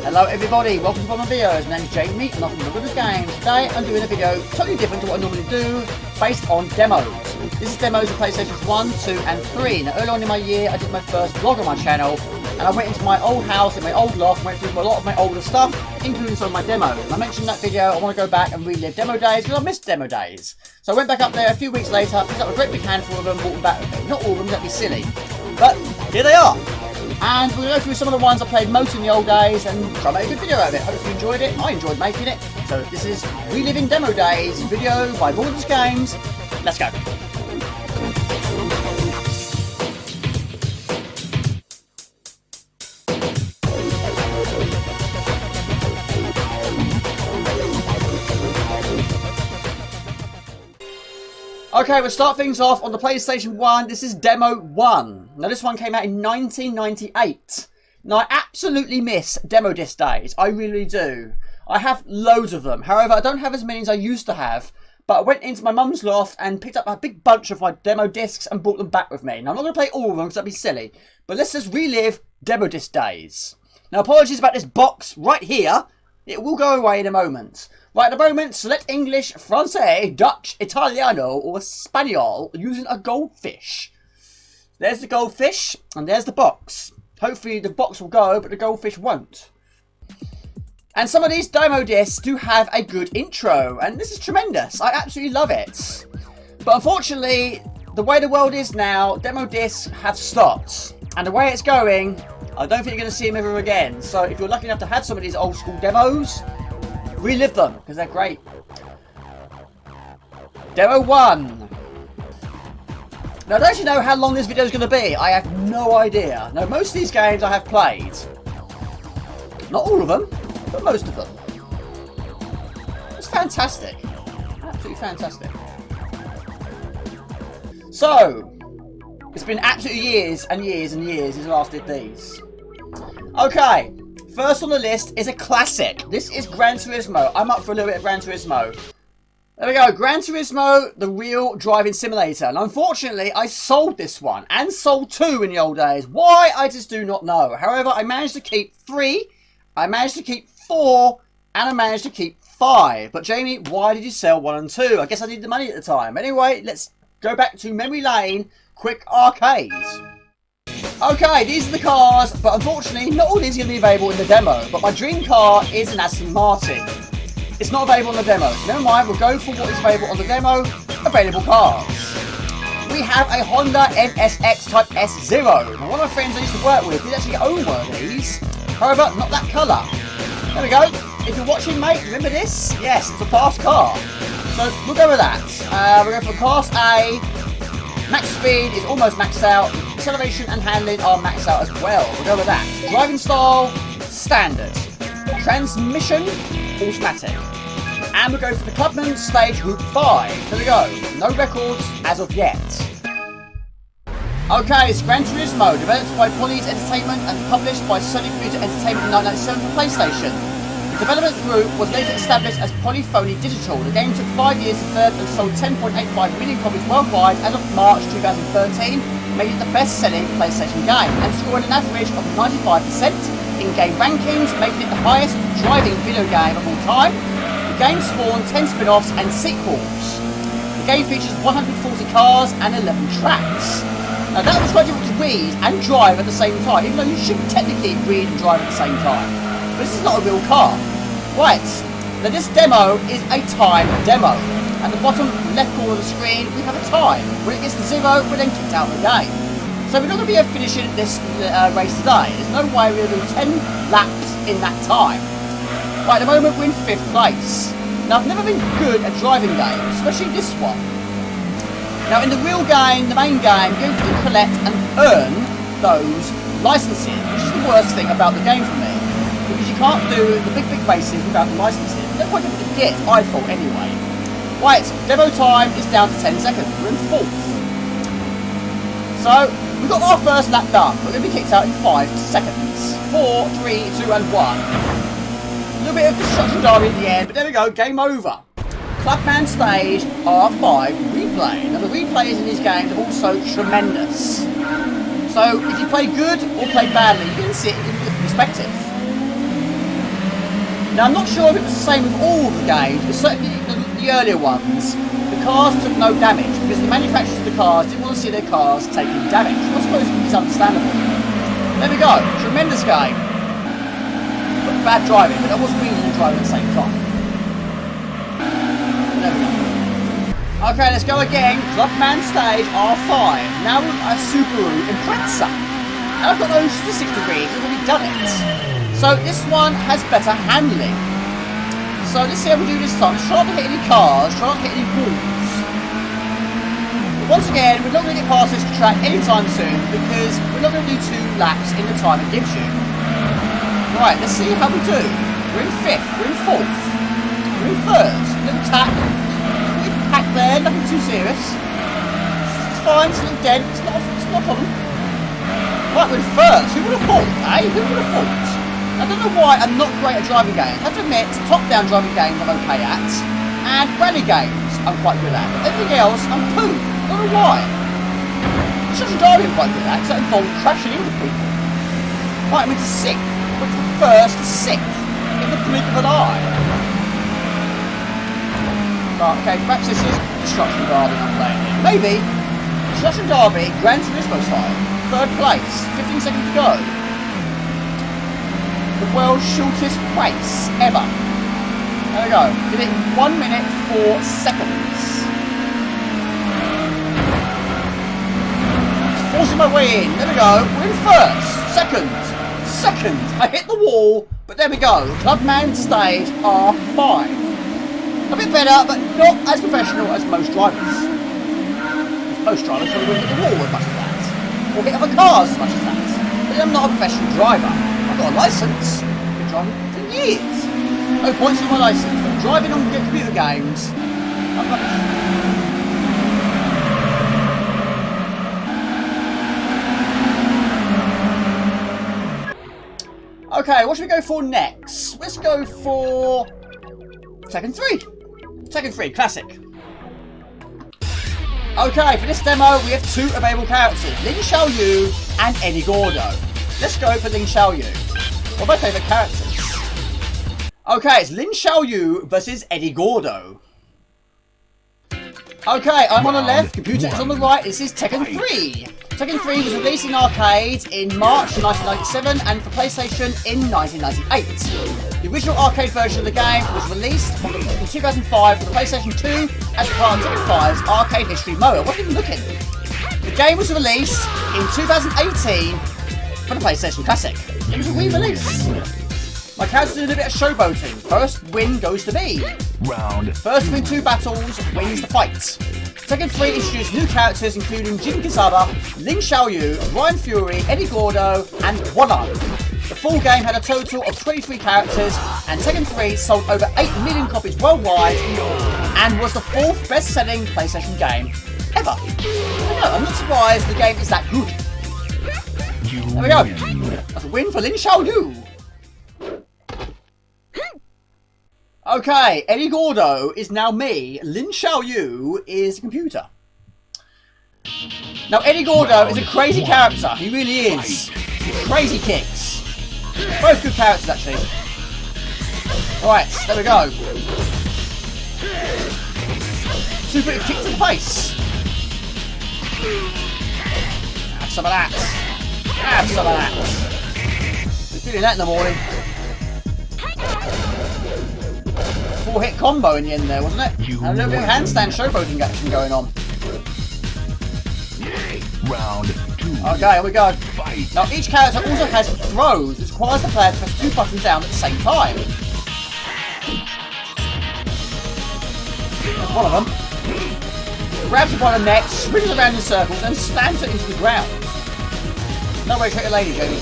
Hello everybody, welcome to one of my videos. My name is Jamie and I'm from the Games. Today I'm doing a video totally different to what I normally do, based on demos. This is demos of PlayStations 1, 2 and 3. Now early on in my year I did my first vlog on my channel and I went into my old house, in my old loft, went through a lot of my older stuff, including some of my demos. And I mentioned in that video I want to go back and relive demo days because I missed demo days. So I went back up there a few weeks later, picked up a great big handful of them, brought them back with me. Not all of them, that'd be silly. But here they are. And we're going to go through some of the ones I played most in the old days and try to make a good video out of it. Hope you enjoyed it. I enjoyed making it. So this is Reliving Demo Days video by Games. Let's go. Okay, we'll start things off on the PlayStation 1. This is Demo 1. Now, this one came out in 1998. Now, I absolutely miss demo disc days. I really do. I have loads of them. However, I don't have as many as I used to have. But I went into my mum's loft and picked up a big bunch of my demo discs and brought them back with me. Now, I'm not going to play all of them because that'd be silly. But let's just relive demo disc days. Now, apologies about this box right here. It will go away in a moment. Right, at the moment, select English, Francais, Dutch, Italiano, or Spaniel using a goldfish. There's the goldfish, and there's the box. Hopefully the box will go, but the goldfish won't. And some of these demo discs do have a good intro, and this is tremendous. I absolutely love it. But unfortunately, the way the world is now, demo discs have stopped. And the way it's going, I don't think you're going to see them ever again. So if you're lucky enough to have some of these old school demos, relive them, because they're great. Demo 1. Now, I don't actually know how long this video is going to be. I have no idea. Now, most of these games I have played. Not all of them, but most of them. It's fantastic. Absolutely fantastic. So, it's been absolutely years and years and years since I last did these. Okay. First on the list is a classic. This is Gran Turismo. I'm up for a little bit of Gran Turismo. There we go. Gran Turismo, the real driving simulator. And unfortunately, I sold this one. And sold 2 in the old days. Why? I just do not know. However, I managed to keep 3. I managed to keep 4. And I managed to keep 5. But Jamie, why did you sell 1 and 2? I guess I needed the money at the time. Anyway, let's go back to memory lane. Quick arcades. Okay, these are the cars, but unfortunately not all these are going to be available in the demo, but my dream car is an Aston Martin. It's not available in the demo, so never mind, we'll go for what is available on the demo, available cars. We have a Honda NSX Type S0. Now, one of my friends I used to work with did actually own one of these, however, not that colour. There we go. If you're watching, mate, remember this? Yes, it's a fast car. So we'll go with that. We'll go for Class A. Max speed is almost maxed out. Acceleration and handling are maxed out as well. We'll go with that. Driving style, standard. Transmission, automatic. And we'll go for the Clubman Stage Group 5. There we go. No records as of yet. Okay, it's Gran Turismo, developed by Poly's Entertainment and published by Sony Computer Entertainment in 1997 for PlayStation. The development group was later established as Polyphony Digital. The game took 5 years to develop and sold 10.85 million copies worldwide as of March 2013, making it the best-selling PlayStation game, and scored an average of 95% in game rankings, making it the highest driving video game of all time. The game spawned 10 spin-offs and sequels. The game features 140 cars and 11 tracks. Now that was quite difficult to read and drive at the same time, even though you should technically read and drive at the same time. But this is not a real car. Right, now this demo is a time demo. At the bottom left corner of the screen, we have a time. When it gets to 0, we're then kicked out of the game. So we're not going to be finishing this race today. There's no way we're going to do 10 laps in that time. Right, at the moment we're in 5th place. Now I've never been good at driving games, especially this one. Now in the real game, the main game, you have to collect and earn those licenses, which is the worst thing about the game for me. Because you can't do the big races without the licenses. No point to get, I thought anyway. Right, demo time is down to 10 seconds. We're in 4th. So, we've got our first lap done. We're going to be kicked out in 5 seconds. 4, 3, 2 and 1. A little bit of destruction derby at the end, but there we go, game over. Clubman Stage R5 replay. Now the replays in these games are also tremendous. So if you play good or play badly, you can see it in perspective. Now, I'm not sure if it was the same with all the games, but certainly the earlier ones, the cars took no damage because the manufacturers of the cars didn't want to see their cars taking damage. I suppose it's understandable. There we go. Tremendous game. But bad driving, but that wasn't really good driving at the same time. There we go. Okay, let's go again. Clubman stage R5. Now with a Subaru Impreza. And I've got no statistics to read, I've already done it. So this one has better handling. So let's see how we do this time. Let's try not to hit any cars, try not to hit any walls. But once again, we're not going to get past this track anytime soon because we're not going to do 2 laps in the time it gives you. Right, let's see how we do. We're in 5th, we're in 4th, we're in 3rd. Little tap. Little pack there, nothing too serious. It's fine, it's a little dent, it's not a problem. Right, we're in 1st. Who would have thought, eh? Who would have thought? I don't know why I'm not great at driving games. I have to admit, top-down driving games I'm okay at, and rally games I'm quite good at. But everything else, I'm poo. I don't know why. Construction driving I'm quite good at, because that involves crashing into people. Right, I'm into 6th. Went from 1st to 6th, in the blink of an eye. Right, okay, perhaps this is Construction Derby I'm playing here. Maybe. Construction Derby, Gran Turismo style. 3rd place, 15 seconds to go. The world's shortest race ever. There we go. Did it in 1 minute 4 seconds. Just forcing my way in. There we go. We're in 1st. 2nd. I hit the wall, but there we go. Clubman stage R5. A bit better, but not as professional as most drivers. Most drivers probably wouldn't hit the wall as much as that. Or hit other cars as much as that. But I'm not a professional driver. I've got a licence. I've been driving for years. No points on my licence, but driving on computer games, I'm not. Okay, what should we go for next? Let's go for Tekken 3. Tekken 3, classic. Okay, for this demo, we have 2 available characters, Lin Xiaoyu and Eddie Gordo. Let's go for Lin Xiaoyu. One of my favourite characters. Okay, it's Lin Xiaoyu versus Eddie Gordo. Okay, I'm on the left, computer is on the right. This is Tekken 3. Tekken 3 was released in arcade in March 1997 and for PlayStation in 1998. The original arcade version of the game was released in 2005 for the PlayStation 2 as part of Tekken 5's arcade history mode. I wasn't even looking. The game was released in 2018 for the PlayStation Classic. It was a re-release. My character did a bit of showboating. First win goes to me. First win 2 battles, wins the fight. Tekken 3 introduced new characters including Jin Kazama, Lin Xiaoyu, Ryan Fury, Eddie Gordo, and Wano. The full game had a total of 23 characters, and Tekken 3 sold over 8 million copies worldwide, and was the 4th best-selling PlayStation game ever. I'm not surprised the game is that good. There we go. That's a win for Lin Xiaoyu. Okay, Eddie Gordo is now me. Lin Xiaoyu is the computer. Now, Eddie Gordo is a crazy character. He really is. Crazy kicks. Both good characters, actually. Alright, there we go. Super kick to the face. Have some of that. Have some of that. Been feeling that in the morning. 4-hit combo in the end there, wasn't it? And a little bit of handstand showboating action going on. Round 2. Okay, here we go. Now each character also has throws, which requires the player to press 2 buttons down at the same time. There's one of them. Grabs her by the neck, swings around in circles, and slams it into the ground. No way to hit a lady, Jamie.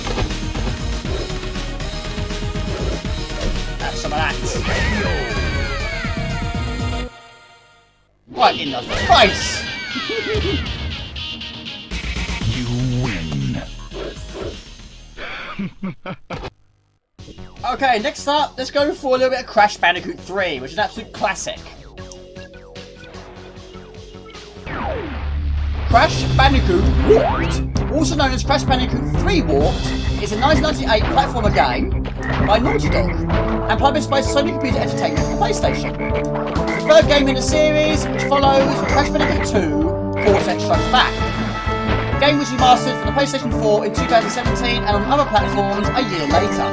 Have some of that. Right in the face! You win. Okay, next up, let's go for a little bit of Crash Bandicoot 3, which is an absolute classic. Crash Bandicoot Warped, also known as Crash Bandicoot 3 Warped, is a 1998 platformer game by Naughty Dog. and published by Sony Computer Entertainment for PlayStation. The third game in the series, which follows Crash Bandicoot 2, Cortex Strikes Back. The game was remastered for the PlayStation 4 in 2017 and on other platforms a year later.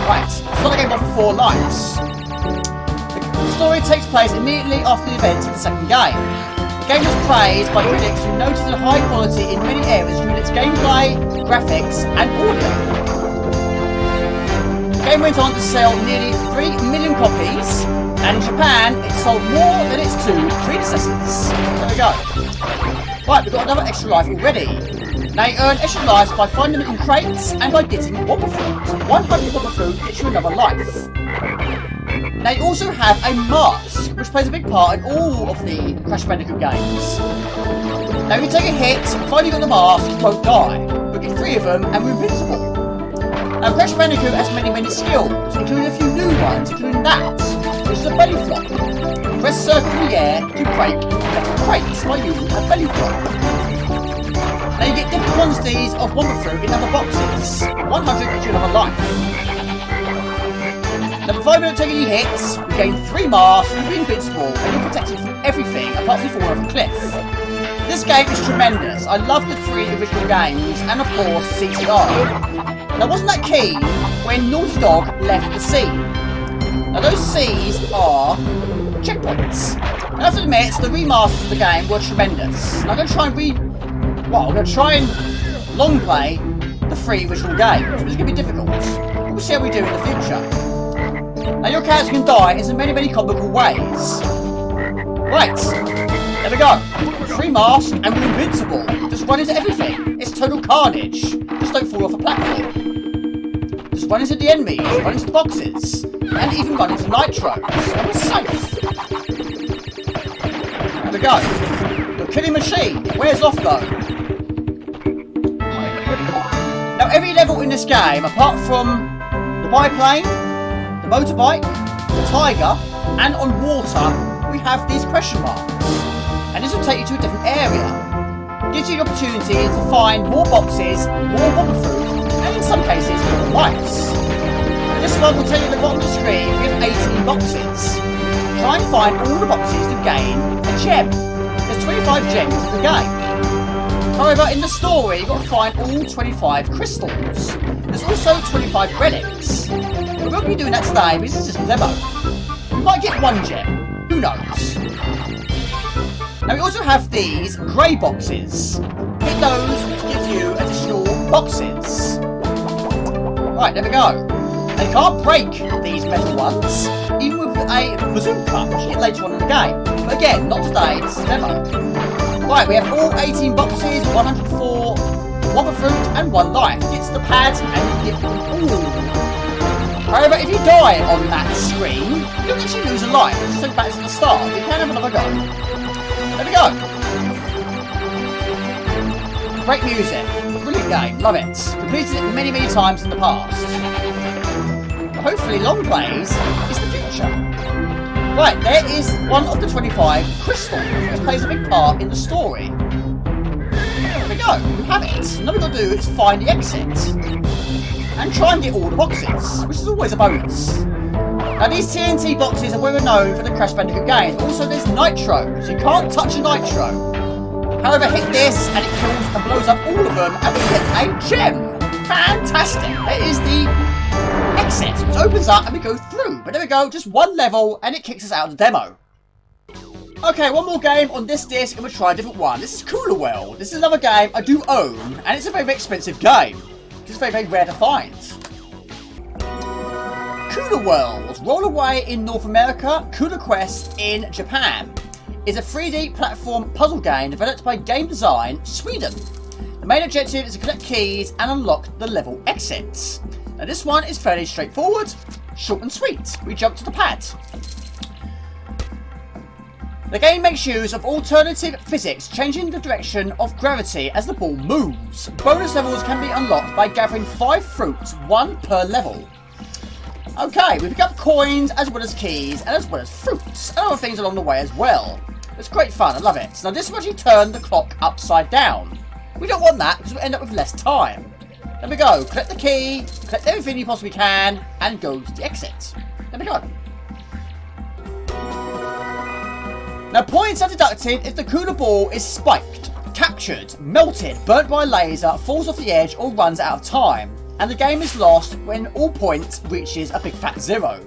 Right, it's not a game of 4 lives. The story takes place immediately after the events of the second game. The game was praised by critics who noted the high quality in many areas due to its gameplay, graphics and audio. The game went on to sell nearly 3 million copies, and in Japan it sold more than its 2 predecessors. There we go. Right, we've got another extra life already. Now you earn extra lives by finding them in crates and by getting Wobble Fruit. 100 Wobble Fruit gets you another life. Now you also have a mask, which plays a big part in all of the Crash Bandicoot games. Now if you take a hit, finally you got the mask, you won't die. You'll get 3 of them and we're invincible. Now Crash Bandicoot has many skills, including a few new ones, including that, which is a belly flop. Press circle in the air to break metal crates by using a belly flop. Now you get different quantities of Wobble Fruit in other boxes. 100 gets you another life. Now before you don't take any hits, you gain 3 masks, you'll be invincible, and you're protected from everything apart from falling off a cliff. This game is tremendous. I love the 3 original games, and of course CTR. Now wasn't that keen when Naughty Dog left the scene. Now those C's are checkpoints. And I have to admit, the remasters of the game were tremendous. And I'm going to try and long play the 3 original games, but it's going to be difficult. We'll see how we do in the future. Now your character can die in many comical ways. Right, there we go. 3 masks and we're invincible. Just run into everything. It's total carnage. Just don't fall off a platform. Just run into the enemies, run into the boxes, and even run into nitros. And we're safe. There we go. Your killing machine. It wears off though. Now every level in this game, apart from the biplane, the motorbike, the tiger, and on water, we have these question marks. And this will take you to a different area. It gives you the opportunity to find more boxes, more Wobble Fruit, and in some cases, more lives. And this one will tell you at the bottom of the screen we have 18 boxes. Try and find all the boxes to gain a gem. There's 25 gems in the game. However, in the story, you've got to find all 25 crystals. There's also 25 relics. We won't be doing that today, because this is just a demo. We might get 1 gem. Who knows? Now we also have these grey boxes. Hit those, which gives you additional boxes. Right, there we go. Now you can't break these metal ones, even with a bazooka, which you get later on in the game. But again, not today, this is a demo. Right, we have all 18 boxes, 104 Wobble Fruit, and 1 life. It's the pads, and you get them all. However, if you die on that screen, you don't actually lose a life. Just think back to the start. You can have another go. There we go. Great music. Brilliant game. Love it. Completed it many times in the past. But hopefully long plays is the future. Right, there is one of the 25 crystals, which plays a big part in the story. There we go. We have it. And all we've got to do is find the exit. And try and get all the boxes, which is always a bonus. Now these TNT boxes are well known for the Crash Bandicoot games. Also there's nitros. You can't touch a nitro. However, hit this and it kills and blows up all of them and we get a gem. Fantastic. There is the exit, which opens up and we go through. But there we go, just 1 level and it kicks us out of the demo. Okay, 1 more game on this disc and we'll try a different one. This is Cooler World. This is another game I do own and it's a very expensive game. It's very rare to find. Cooler World, Roll Away in North America, Cooler Quest in Japan, is a 3D platform puzzle game developed by Game Design Sweden. The main objective is to collect keys and unlock the level exits. Now this one is fairly straightforward, short and sweet. We jump to the pad. The game makes use of alternative physics, changing the direction of gravity as the ball moves. Bonus levels can be unlocked by gathering 5 fruits, 1 per level. Okay, we pick up coins as well as keys and as well as fruits and other things along the way as well. It's great fun, I love it. Now this will actually turn the clock upside down. We don't want that because we'll end up with less time. There we go. Collect the key, collect everything you possibly can, and go to the exit. There we go. Now, points are deducted if the cooler ball is spiked, captured, melted, burnt by a laser, falls off the edge, or runs out of time. And the game is lost when all points reaches a big fat 0.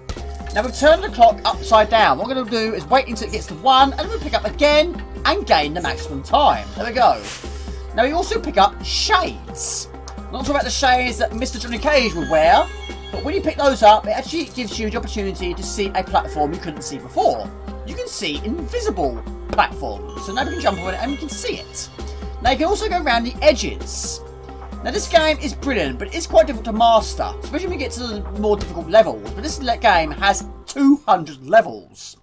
Now we've turned the clock upside down. What we're going to do is wait until it gets to 1, and then we'll pick up again and gain the maximum time. There we go. Now we also pick up shades. I'm not talking about the shades that Mr. Johnny Cage would wear, but when you pick those up, it actually gives you the opportunity to see a platform you couldn't see before. You can see invisible platforms, so now we can jump on it and you can see it. Now you can also go around the edges. Now this game is brilliant, but it's quite difficult to master, especially when you get to the more difficult levels. But this game has 200 levels.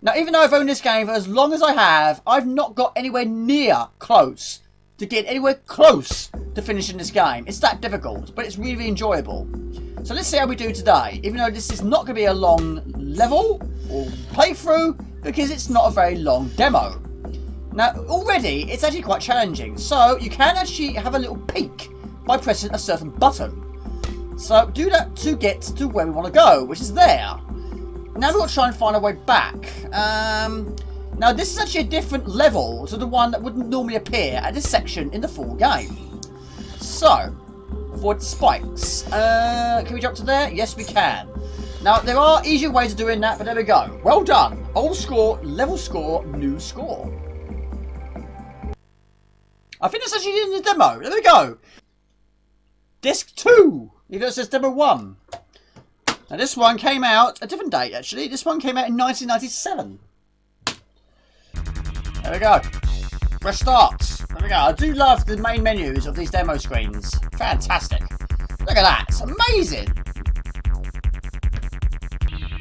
Now even though I've owned this game for as long as I have, I've not got anywhere near close to get anywhere close to finishing this game. It's that difficult, but it's really, really enjoyable. So let's see how we do today, even though this is not going to be a long level or playthrough, because it's not a very long demo. Now, already, it's actually quite challenging, so you can actually have a little peek by pressing a certain button. So, do that to get to where we want to go, which is there. Now we've got to try and find our way back. Now, this is actually a different level to the one that wouldn't normally appear at this section in the full game. So, avoid spikes. Can we jump to there? Yes, we can. Now, there are easier ways of doing that, but there we go. Well done. Old score, level score, new score. I think that's actually in the demo. There we go. Disc 2. Even though it says demo 1. Now this one came out a different date actually. This one came out in 1997. There we go. Press start. There we go. I do love the main menus of these demo screens. Fantastic. Look at that. It's amazing.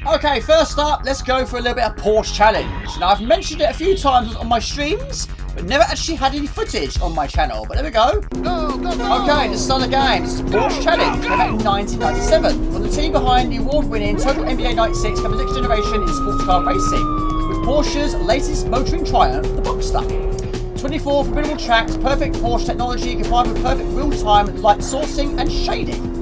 Okay, first up, let's go for a little bit of Porsche challenge. Now I've mentioned it a few times on my streams, but never actually had any footage on my channel. But there we go. Okay, let's start the game. This is Porsche Challenge. Came out in 1997. From the team behind the award-winning Total NBA 96 comes the next generation in sports car racing, with Porsche's latest motoring triumph, the Boxster. 24 formidable tracks, perfect Porsche technology combined with perfect real-time light sourcing and shading.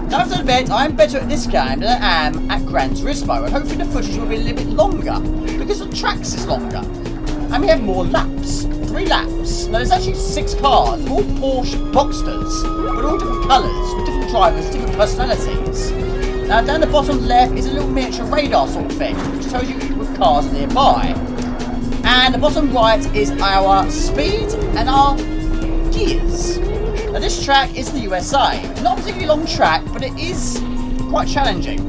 Now, I have to admit, I am better at this game than I am at Gran Turismo, and hopefully the footage will be a little bit longer, because the tracks is longer. And we have more laps. 3 laps. Now, there's actually 6 cars, all Porsche Boxsters, but all different colours, with different drivers, different personalities. Now, down the bottom left is a little miniature radar sort of thing, which tells you if cars are nearby. And the bottom right is our speed and our gears. Now this track is the USA. Not a particularly long track, but it is quite challenging.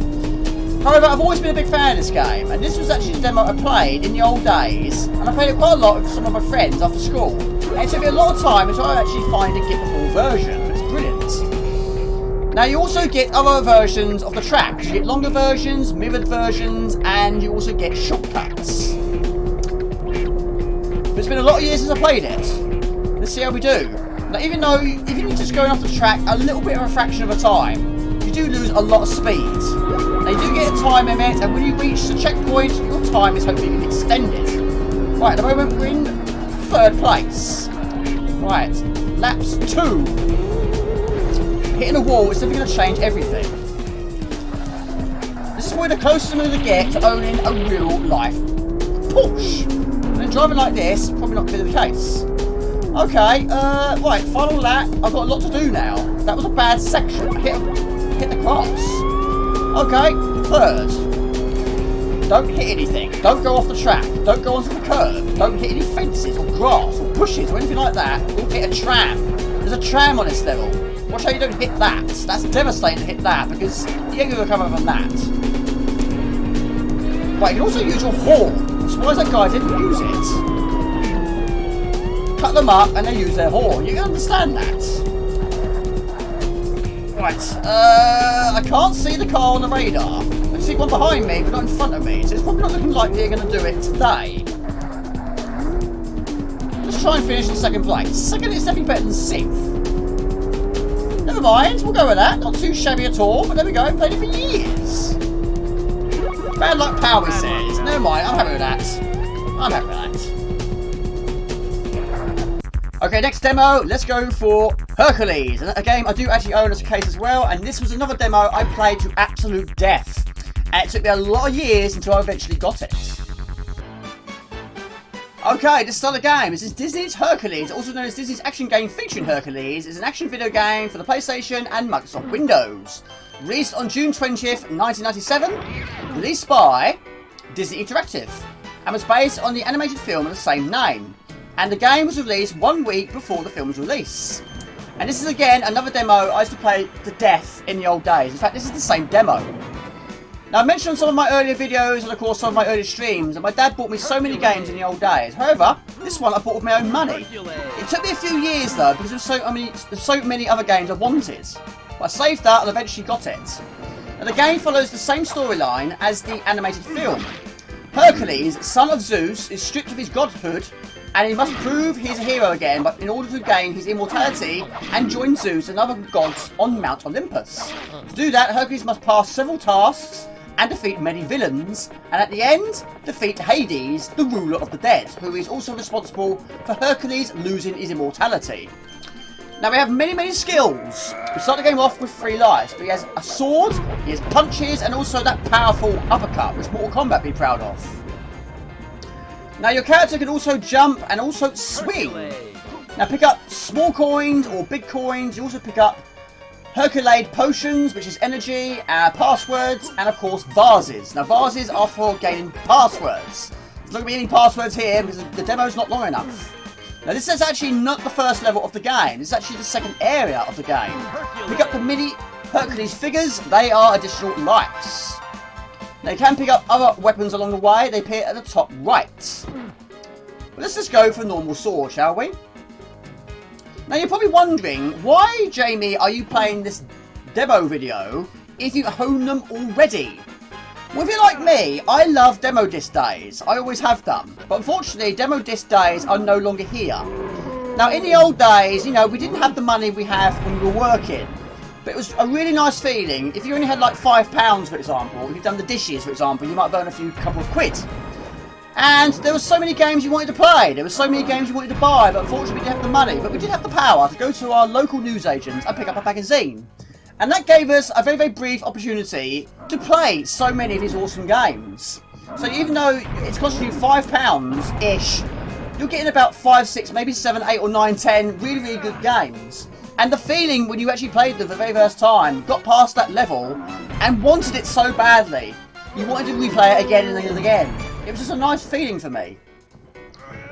However, I've always been a big fan of this game, and this was actually the demo I played in the old days, and I played it quite a lot with some of my friends after school. And it took me a lot of time until I actually find and get the full version, but it's brilliant. Now you also get other versions of the tracks. You get longer versions, mirrored versions, and you also get shortcuts. But it's been a lot of years since I played it. Let's see how we do. Now, even though if you're just going off the track a little bit of a fraction of a time, you do lose a lot of speed. Now, you do get a time limit, and when you reach the checkpoint, your time is hopefully extended. Right, at the moment we're in 3rd place. Right, laps 2. Hitting a wall is definitely going to change everything. This is probably the closest I'm going to get to owning a real life Porsche. And driving like this, probably not going to be the case. Okay, right, final lap. I've got a lot to do now. That was a bad section. I hit the cross. Okay, 3rd. Don't hit anything. Don't go off the track. Don't go onto the curb. Don't hit any fences or grass or bushes or anything like that. Don't hit a tram. There's a tram on this level. Watch how you don't hit that. That's devastating to hit that, because you ain't going to recover from that. Right, you can also use your horn. I'm surprised that guy didn't use it. Cut them up and they use their horn. You can understand that. Right, I can't see the car on the radar. I can see one behind me, but not in front of me. So it's probably not looking like they're going to do it today. Let's try and finish in 2nd place. 2nd is definitely better than 6th. Never mind, we'll go with that. Not too shabby at all, but there we go. I've played it for years. Bad luck power, says. Never mind, I'm happy with that. I'm happy with that. Okay, next demo, let's go for Hercules, a game I do actually own as a case as well, and this was another demo I played to absolute death. And it took me a lot of years until I eventually got it. Okay, this is another game. This is Disney's Hercules, also known as Disney's action game featuring Hercules. It's an action video game for the PlayStation and Microsoft Windows. Released on June 20th, 1997. Released by Disney Interactive. And was based on the animated film of the same name. And the game was released 1 week before the film's release. And this is again another demo I used to play to death in the old days. In fact, this is the same demo. Now, I mentioned on some of my earlier videos and of course some of my earlier streams that my dad bought me so many games in the old days. However, this one I bought with my own money. It took me a few years though because there's so many other games I wanted. But I saved that and eventually got it. Now, the game follows the same storyline as the animated film. Hercules, son of Zeus, is stripped of his godhood and he must prove he's a hero again but in order to gain his immortality and join Zeus and other gods on Mount Olympus. To do that, Hercules must pass several tasks and defeat many villains, and at the end, defeat Hades, the ruler of the dead, who is also responsible for Hercules losing his immortality. Now we have many skills. We start the game off with 3 lives, but he has a sword, he has punches, and also that powerful uppercut, which Mortal Kombat be proud of. Now your character can also jump and also swing. Now pick up small coins or big coins, you also pick up Herculade potions, which is energy, passwords, and of course vases. Now vases are for gaining passwords. There's not going to be any passwords here because the demo's not long enough. Now this is actually not the first level of the game, this is actually the second area of the game. Pick up the mini Hercules figures, they are additional lives. Now you can pick up other weapons along the way, they appear at the top right. But let's just go for a normal sword, shall we? Now you're probably wondering, why, Jamie, are you playing this demo video if you own them already? Well, if you're like me, I love demo disc days. I always have done. But unfortunately, demo disc days are no longer here. Now, in the old days, you know, we didn't have the money we have when we were working. But it was a really nice feeling. If you only had like £5, for example, if you've done the dishes, for example, you might have earned a couple of quid. And there were so many games you wanted to play, there were so many games you wanted to buy, but unfortunately we didn't have the money. But we did have the power to go to our local newsagents and pick up a magazine. And that gave us a very brief opportunity to play so many of these awesome games. So even though it's costing you £5-ish, you're getting about 5, 6, maybe 7, 8 or 9, 10 really good games. And the feeling when you actually played them for the very first time, got past that level, and wanted it so badly, you wanted to replay it again and again. It was just a nice feeling for me.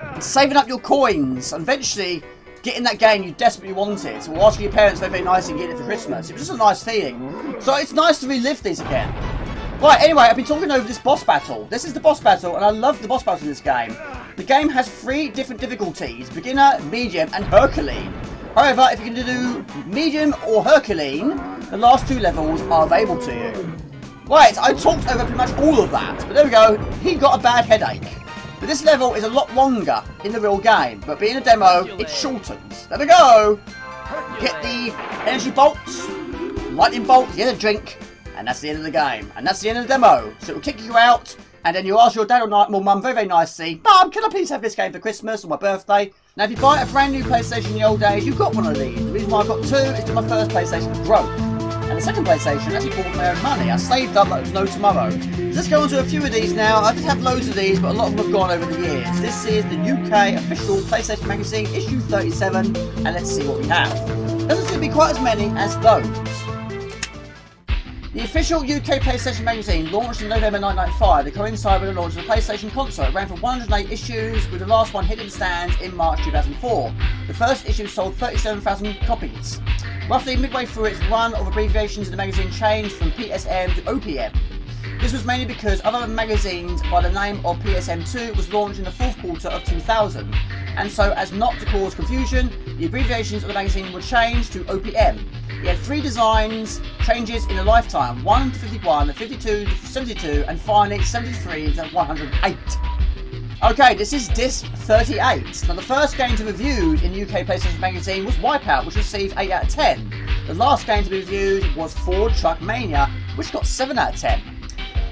And saving up your coins and eventually getting that game you desperately wanted, or asking your parents very nicely and getting it for Christmas. It was just a nice feeling. So it's nice to relive these again. Right, anyway, I've been talking over this boss battle. This is the boss battle, and I love the boss battle in this game. The game has 3 different difficulties: beginner, medium, and Herculean. However, if you're going to do medium or Herculean, the last 2 levels are available to you. Right, I talked over pretty much all of that, but there we go, he got a bad headache. But this level is a lot longer in the real game, but being a demo, it shortens. There we go! Get the energy bolts, lightning bolt, get a drink, and that's the end of the game. And that's the end of the demo. So it will kick you out, and then you ask your dad or mum very nicely, "Mum, can I please have this game for Christmas or my birthday?" Now if you buy a brand new PlayStation in the old days, you got one of these. The reason why I got 2 is that my first PlayStation broke. And the second PlayStation actually bought my own money. I saved up like there was no tomorrow. Let's go on to a few of these now. I did have loads of these, but a lot of them have gone over the years. This is the UK official PlayStation magazine, issue 37, and let's see what we have. Doesn't seem to be quite as many as those. The official UK PlayStation magazine launched in November 1995 to coincide with the launch of the PlayStation console. It ran for 108 issues, with the last one hitting stands in March 2004. The first issue sold 37,000 copies. Roughly midway through its run of abbreviations in the magazine changed from PSM to OPM. This was mainly because other magazines by the name of PSM2 was launched in the 4th quarter of 2000, and so as not to cause confusion, the abbreviations of the magazine were changed to OPM. It had 3 designs changes in a lifetime, 1 to 51, 52 to 72, and finally 73 to 108. Okay, this is disc 38. Now the first game to be reviewed in the UK PlayStation magazine was Wipeout, which received 8 out of 10. The last game to be reviewed was Ford Truck Mania, which got 7 out of 10.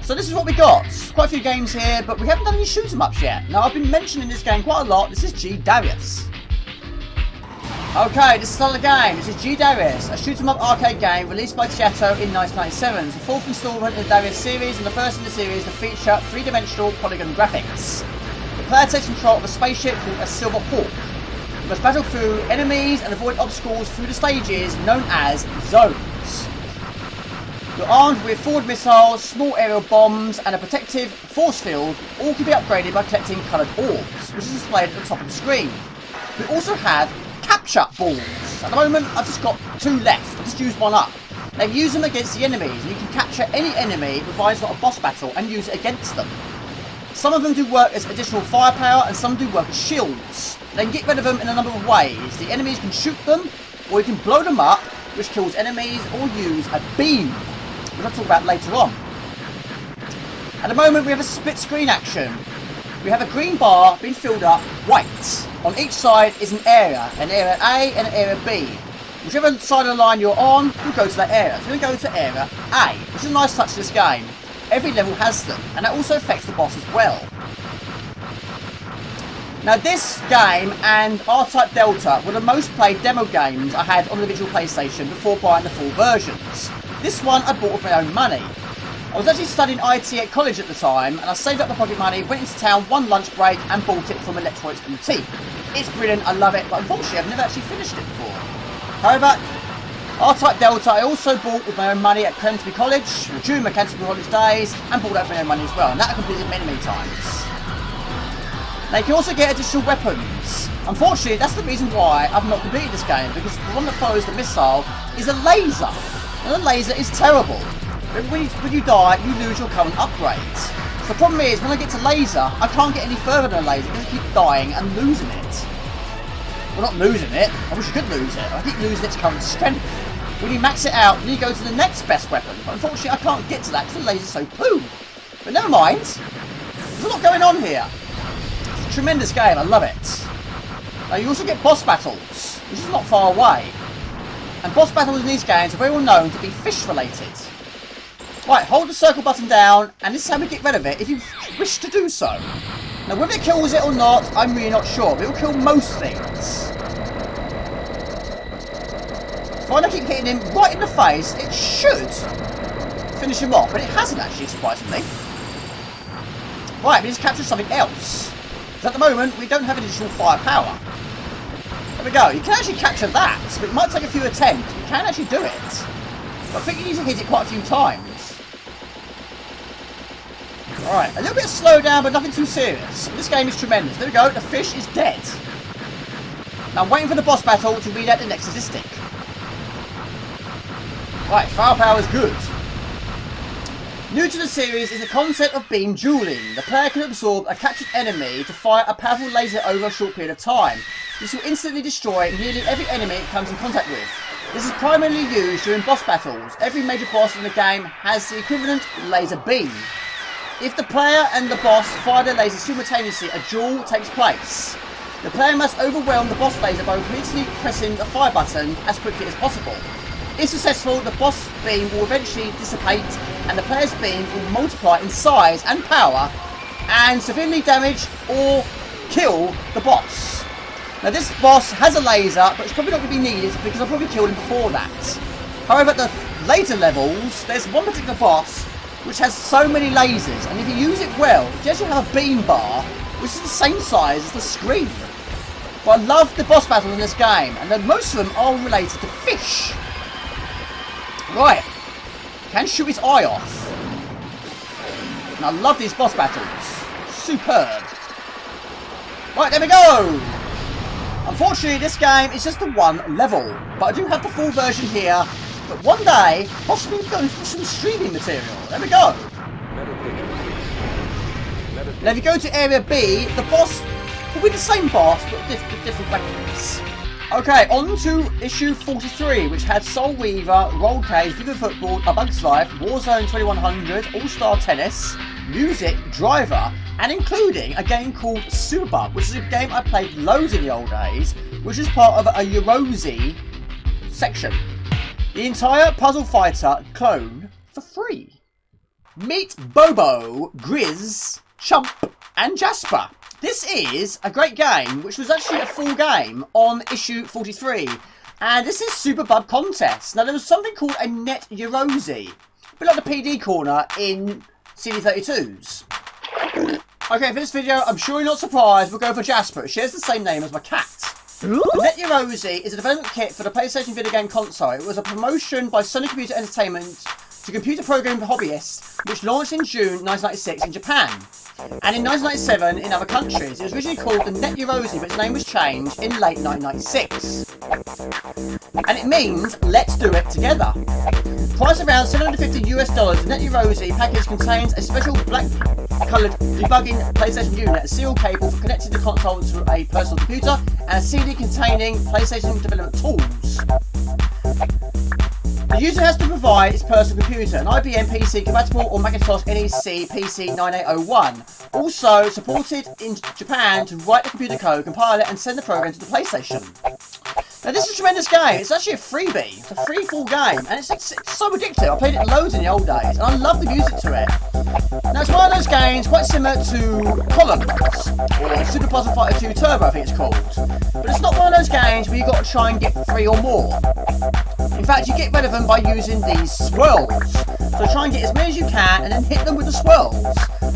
So this is what we got. Quite a few games here, but we haven't done any shoot 'em ups yet. Now I've been mentioning this game quite a lot. This is g-darius. Okay, this is another game. This is g-darius, a shoot-'em-up arcade game released by Tieto in 1997. It's the fourth installment in the Darius series and the first in the series to feature three-dimensional polygon graphics. The player takes control of a spaceship called a Silver Hawk. You must battle through enemies and avoid obstacles through the stages known as zones. You're armed with forward missiles, small aerial bombs and a protective force field. All can be upgraded by collecting coloured orbs, which is displayed at the top of the screen. We also have capture balls. At the moment I've just got 2 left. I just used one up. Now use them against the enemies and you can capture any enemy provided not a boss battle and use it against them. Some of them do work as additional firepower and some do work as shields. They can get rid of them in a number of ways. The enemies can shoot them or you can blow them up, which kills enemies, or use a beam, which I'll talk about later on. At the moment we have a split screen action. We have a green bar being filled up white. On each side is an area A and an area B. Whichever side of the line you're on, you'll go to that area. So we're going to go to area A, which is a nice touch to this game. Every level has them, and that also affects the boss as well. Now this game and R-Type Delta were the most played demo games I had on the original PlayStation before buying the full versions. This one I bought with my own money. I was actually studying IT at college at the time, and I saved up the pocket money, went into town one lunch break and bought it from Electronics Boutique. It's brilliant, I love it, but unfortunately I've never actually finished it before. However, R-Type Delta I also bought with my own money at Canterbury College, during my Canterbury College days, and bought out with my own money as well, and that I completed many times. Now you can also get additional weapons. Unfortunately, that's the reason why I've not completed this game, because the one that follows the missile is a laser. And the laser is terrible. When you die, you lose your current upgrades. So the problem is, when I get to laser, I can't get any further than a laser because I keep dying and losing it. Well, not losing it. I wish I could lose it. I keep losing its current strength. When you max it out, then you go to the next best weapon. But unfortunately, I can't get to that because the laser's so poo. But never mind. There's a lot going on here. It's a tremendous game. I love it. Now, you also get boss battles, which is not far away. And boss battles in these games are very well known to be fish related. Right, hold the circle button down, and this is how we get rid of it if you wish to do so. Now, whether it kills it or not, I'm really not sure, but it will kill most things. If I don't keep hitting him right in the face, it should finish him off, but it hasn't actually, surprisingly. Right, we just captured something else. Because at the moment, we don't have additional firepower. There we go, you can actually capture that, but it might take a few attempts, but you can actually do it. But I think you need to hit it quite a few times. Alright, a little bit of slowdown, but nothing too serious. This game is tremendous. There we go, the fish is dead. Now I'm waiting for the boss battle to read out the next statistic. Right, firepower is good. New to the series is the concept of beam dueling. The player can absorb a captured enemy to fire a powerful laser over a short period of time. This will instantly destroy nearly every enemy it comes in contact with. This is primarily used during boss battles. Every major boss in the game has the equivalent laser beam. If the player and the boss fire their lasers simultaneously, a duel takes place. The player must overwhelm the boss laser by repeatedly pressing the fire button as quickly as possible. If successful, the boss beam will eventually dissipate and the player's beam will multiply in size and power and severely damage or kill the boss. Now this boss has a laser, but it's probably not going to be needed because I've probably killed him before that. However, at the later levels, there's one particular boss which has so many lasers, and if you use it well, you actually have a beam bar, which is the same size as the screen. But I love the boss battles in this game, and then most of them are related to fish. Right, can shoot his eye off. And I love these boss battles. Superb. Right, there we go. Unfortunately, this game is just the one level, but I do have the full version here. But one day, possibly going for some streaming material. There we go. Now if you go to area B, the boss will be the same boss, but with different weapons. Okay, on to issue 43, which had Soul Weaver, Roll Cage, Viva Football, A Bug's Life, Warzone 2100, All-Star Tennis, Music, Driver, and including a game called Superbug, which is a game I played loads in the old days, which is part of a Eurozy section. The entire Puzzle Fighter clone for free. Meet Bobo, Grizz, Chump, and Jasper. This is a great game, which was actually a full game on issue 43. And this is Super Bug Contest. Now, there was something called a net Eurosi, a bit like the PD corner in CD32s. Okay, for this video, I'm sure you're not surprised, we'll go for Jasper. It shares the same name as my cat. The net Eurosi is a development kit for the PlayStation video game console. It was a promotion by Sony Computer Entertainment to computer programming hobbyists, which launched in June 1996 in Japan. And in 1997 in other countries. It was originally called the net Eurosi, but its name was changed in late 1996. And it means, let's do it together. Priced around $750 US, the net Eurosi package contains a special black-coloured debugging PlayStation unit, a serial cable for connecting the console to a personal computer, and a CD containing PlayStation development tools. The user has to provide its personal computer, an IBM PC compatible or Macintosh NEC PC 9801. Also supported in Japan to write the computer code, compile it and send the program to the PlayStation. Now this is a tremendous game. It's actually a freebie. It's a free full game and it's so addictive. I played it loads in the old days and I love the music to it. Now it's one of those games quite similar to Columns or Super Puzzle Fighter 2 Turbo, I think it's called. But it's not one of those games where you've got to try and get 3 or more. In fact, you get rid of them by using these swirls. So try and get as many as you can and then hit them with the swirls.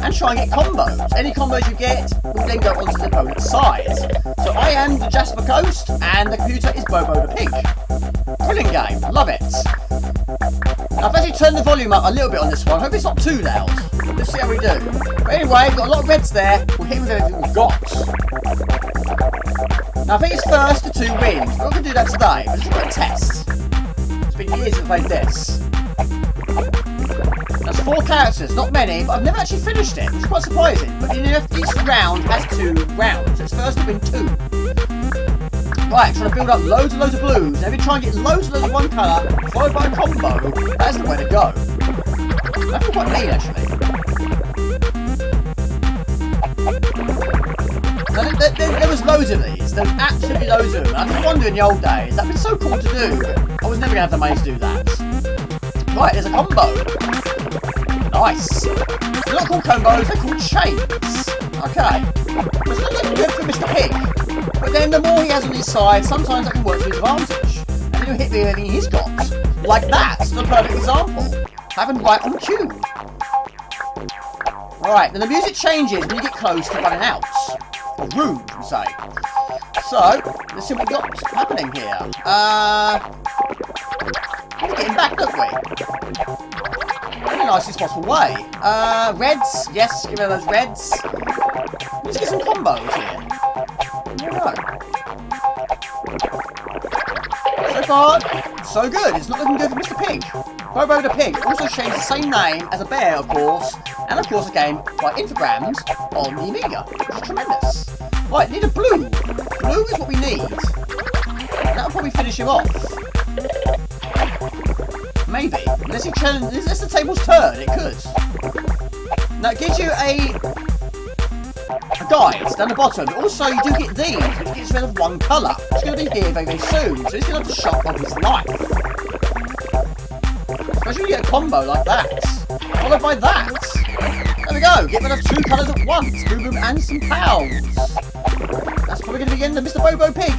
And try and get combos. Any combos you get will then go onto the opponent's side. So I am the Jasper Ghost and the computer is Bobo the Pig. Brilliant game, love it. Now I've actually turned the volume up a little bit on this one. Hope it's not too loud. Let's see how we do. But anyway, we've got a lot of reds there. We'll hit with everything we've got. Now I think it's first to 2 wins. We're not going to do that today, but it's a quick test. It's been years since I've played this. That's 4 characters, not many, but I've never actually finished it. It's quite surprising. But you know, each round has 2 rounds. So it's first to win 2. Right, trying to build up loads and loads of blues. Now if you try and get loads and loads of one colour, followed by a combo, that's the way to go. I feel quite mean actually. Now, there was loads of these. There was absolutely loads of them. I just wonder in the old days, that'd been so cool to do, but I was never going to have the money to do that. Right, there's a combo. Nice. They're not called combos, they're called chains. Okay. It's not looking good for Mr. Pig. But then the more he has on his side, sometimes that can work to his advantage. And then he'll hit with everything he's got. Like that. It's the perfect example. Happened right on cue. Alright, then the music changes when you get close to running out. Or rude, we say. So, let's see what we've got happening here. We're getting back, don't we? In the nicest possible way. Reds. Yes, give me those reds. Let's get some combos here. There we go. So far, so good. It's not looking good for Mr. Pig. Bobo the Pig also shares the same name as a bear, of course, and of course a game by Infogrames on the Amiga, which is tremendous. Right, need a blue. Blue is what we need. That'll probably finish him off. Maybe. Unless the tables turn, it could. Now it gives you a guide down the bottom. Also, you do get these, which gets rid of one colour. It's going to be here very, very soon, so he's going to have to shop of his life. Especially when you get a combo like that. Followed by that. There we go. Get rid of 2 colours at once. Boom, boom, and some pounds. That's probably going to be the end of Mr. Bobo Pig.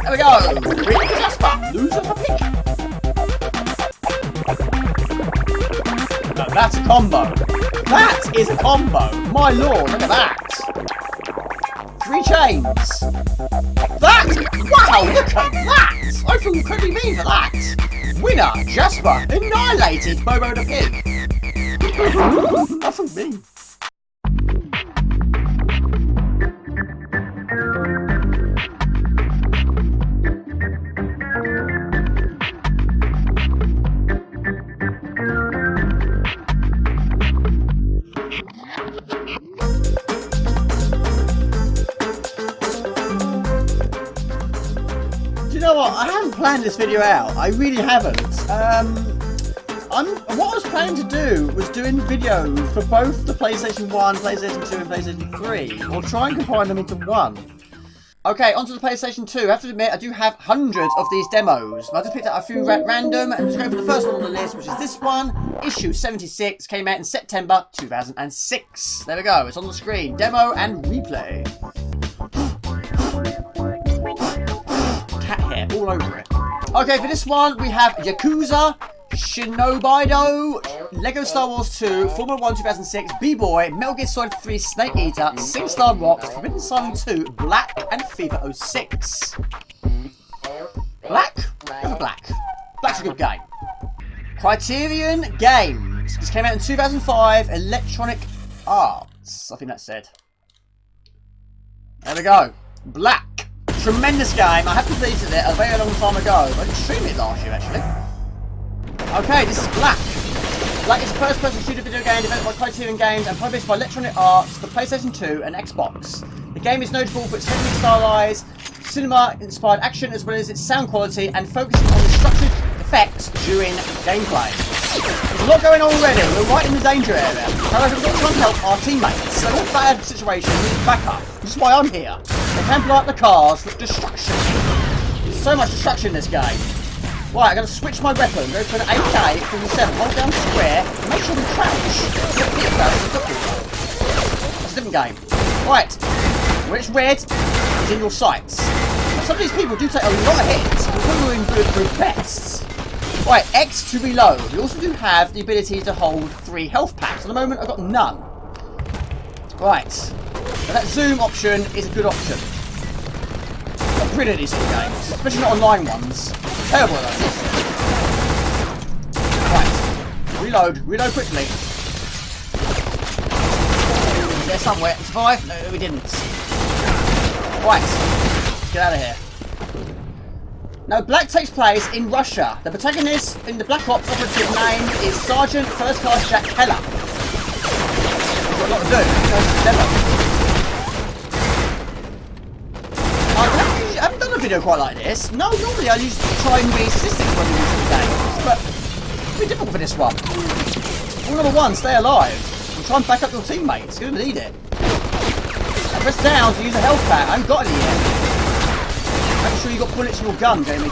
There we go. Really, Jasper. Loser for Pig. Now that's a combo. That is a combo. My lord, look at that. 3 chains. That! Wow, look at that! I feel incredibly mean for that. Winner, Jasper, annihilated Bobo the Pig. I feel mean. You know what? I haven't planned this video out. I really haven't. What I was planning to do was doing videos for both the PlayStation 1, PlayStation 2 and PlayStation 3. Or try and combine them into one. Okay, onto the PlayStation 2. I have to admit, I do have hundreds of these demos. I just picked out a few random and just going for the first one on the list, which is this one. Issue 76 came out in September 2006. There we go, it's on the screen. Demo and replay. Cat hair all over it. Okay, for this one we have Yakuza, Shinobido, Lego Star Wars 2, Formula 1 2006, B-Boy, Metal Gear Solid 3 Snake Eater, SingStar Rocks, Forbidden Silent 2, Black, and FIFA 06. Black? What's Black? Black's a good game. Criterion Games. This came out in 2005. Electronic Arts. I think that's said. There we go. Black. Tremendous game. I have completed it a very long time ago. I didn't stream it last year, actually. Okay, this is Black. Black is a first-person shooter video game developed by Criterion Games and published by Electronic Arts for PlayStation 2 and Xbox. The game is notable for its heavily stylized, cinema-inspired action as well as its sound quality and focusing on the structured effects during gameplay. There's a lot going on already. We're right in the danger area. However, we've got to try and help our teammates. So in a bad situation, we need backup. This is why I'm here. They can blow up the cars for destruction. There's so much destruction in this game. Right, I'm going to switch my weapon. Go for an AK-47. Hold down square. Make sure we crouch. It's a different game. Right. When it's red, it's in your sights. Now, some of these people do take a lot of hits. We're in good vests. Right, X to reload. We also do have the ability to hold 3 health packs. At the moment, I've got none. Right. Now, that zoom option is a good option. I'm not brilliant at these sort of games, especially not online ones. Terrible at those. Right. Reload. Reload quickly. There somewhere. Survive? No, we didn't. Right. Let's get out of here. Now, Black takes place in Russia. The protagonist in the Black Ops operative name is Sergeant First Class Jack Keller. We've got a lot to do. I haven't done a video quite like this. No, normally I used to try and be statistics when we use the games, but it's pretty difficult for this one. Rule number 1, stay alive. And try and back up your teammates. You're going to need it. Now press down to use a health pack. I haven't got any yet. Make sure you've got bullets in your gun, Jamie.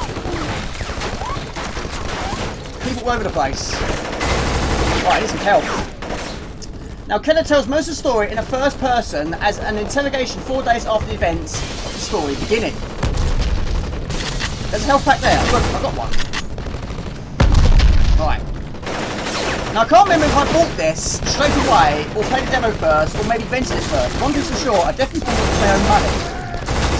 People all over the place. Right, I need some help. Now, Keller tells most of the story in a first person as an interrogation 4 days after the events of the story beginning. There's a health pack there. Look, I've got one. Right. Now, I can't remember if I bought this straight away, or played the demo first, or maybe rented it first. One thing's for sure, I definitely bought it with my own money.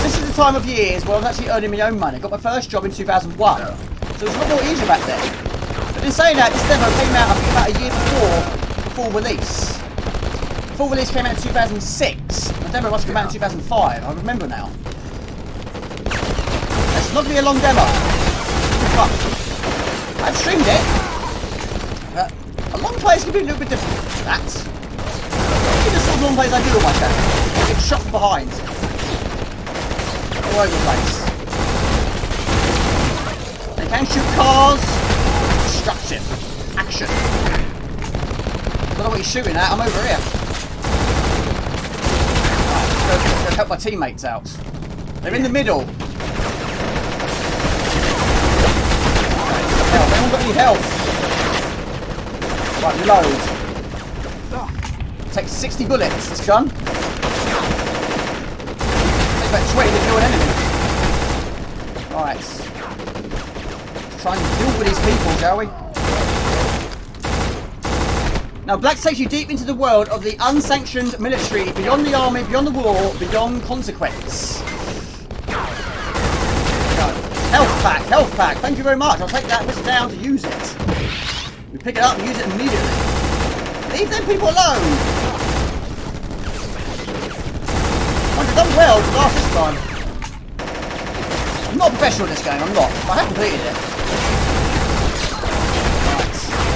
This is the time of years where I was actually earning my own money. I got my first job in 2001. So it was a lot more easier back then. But in saying that, this demo came out, I think, about a year before full release. Full release came out in 2006. The demo must have come out in 2005. I remember now. It's not going to be a long demo. But I've streamed it. A long plays can be a little bit different. That's the sort of long plays I do on my channel. I get shot from behind. All over the place. They can shoot cars. Destruction. Action. I don't know what you're shooting at. I'm over here. Right, let's go help my teammates out. They're in the middle. They haven't got any health. Right, reload. Takes 60 bullets, this gun. Takes about 20 to kill an enemy. Right. Let's try and deal with these people, shall we? Now, Black takes you deep into the world of the unsanctioned military, beyond the army, beyond the war, beyond consequence. Health pack. Thank you very much. I'll take that list down to use it. We pick it up and use it immediately. Leave them people alone. I've done well to last this time. I'm not a professional in this game, I'm not. I have completed it.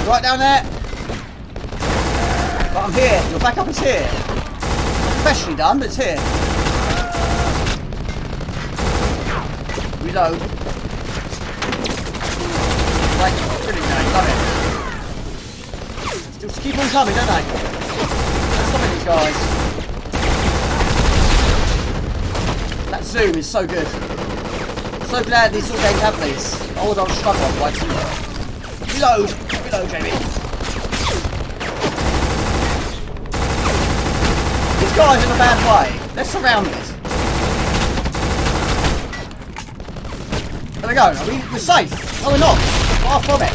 Right down there. But I'm here. Your backup is here. Not professionally done, but it's here. Reload. Right, brilliant game, love it. Still keep on coming, don't they? Stop it, these guys. That zoom is so good. I'm so glad these sort of games have these. Otherwise I'll struggle otherwise. Reload, Jamie. guy's in a bad way. Let's surround it. There we go. We're safe. No, we're not. Far from it.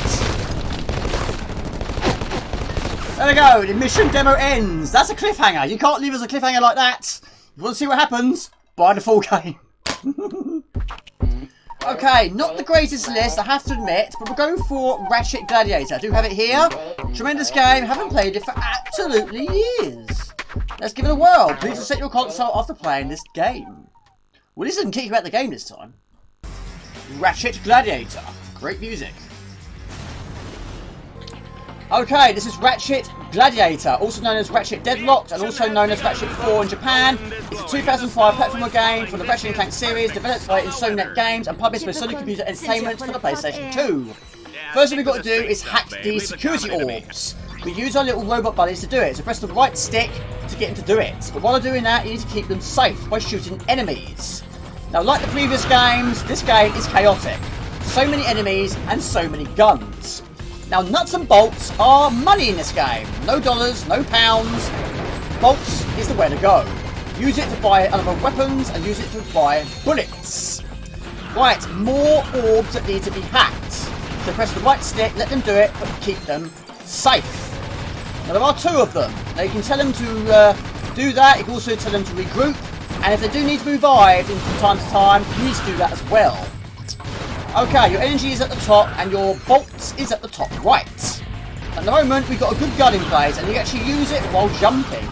There we go. The mission demo ends. That's a cliffhanger. You can't leave us a cliffhanger like that. You want to see what happens? Buy the full game. Okay, not the greatest list, I have to admit, but we're going for Ratchet Gladiator. I do have it here. Tremendous game. Haven't played it for absolutely years. Let's give it a whirl. Please reset your console after playing this game. Well, this doesn't kick you out the game this time. Ratchet Gladiator. Great music. Okay, this is Ratchet Gladiator, also known as Ratchet Deadlocked and also known as Ratchet 4 in Japan. It's a 2005 platformer game from the Ratchet & Clank series, developed by Insomniac Games and published by Sony Computer Entertainment for the PlayStation 2. First thing we've got to do is hack these security orbs. We use our little robot buddies to do it, so press the right stick to get them to do it. But while doing that, you need to keep them safe by shooting enemies. Now, like the previous games, this game is chaotic. So many enemies and so many guns. Now, nuts and bolts are money in this game. No dollars, no pounds. Bolts is the way to go. Use it to buy other weapons and use it to buy bullets. Right, more orbs that need to be hacked. So press the right stick, let them do it, but keep them safe. Now, there are 2 of them. Now, you can tell them to do that. You can also tell them to regroup. And if they do need to be revived from time to time, you need to do that as well. Okay, your energy is at the top and your bolts is at the top right. At the moment, we've got a good gun in place and you actually use it while jumping.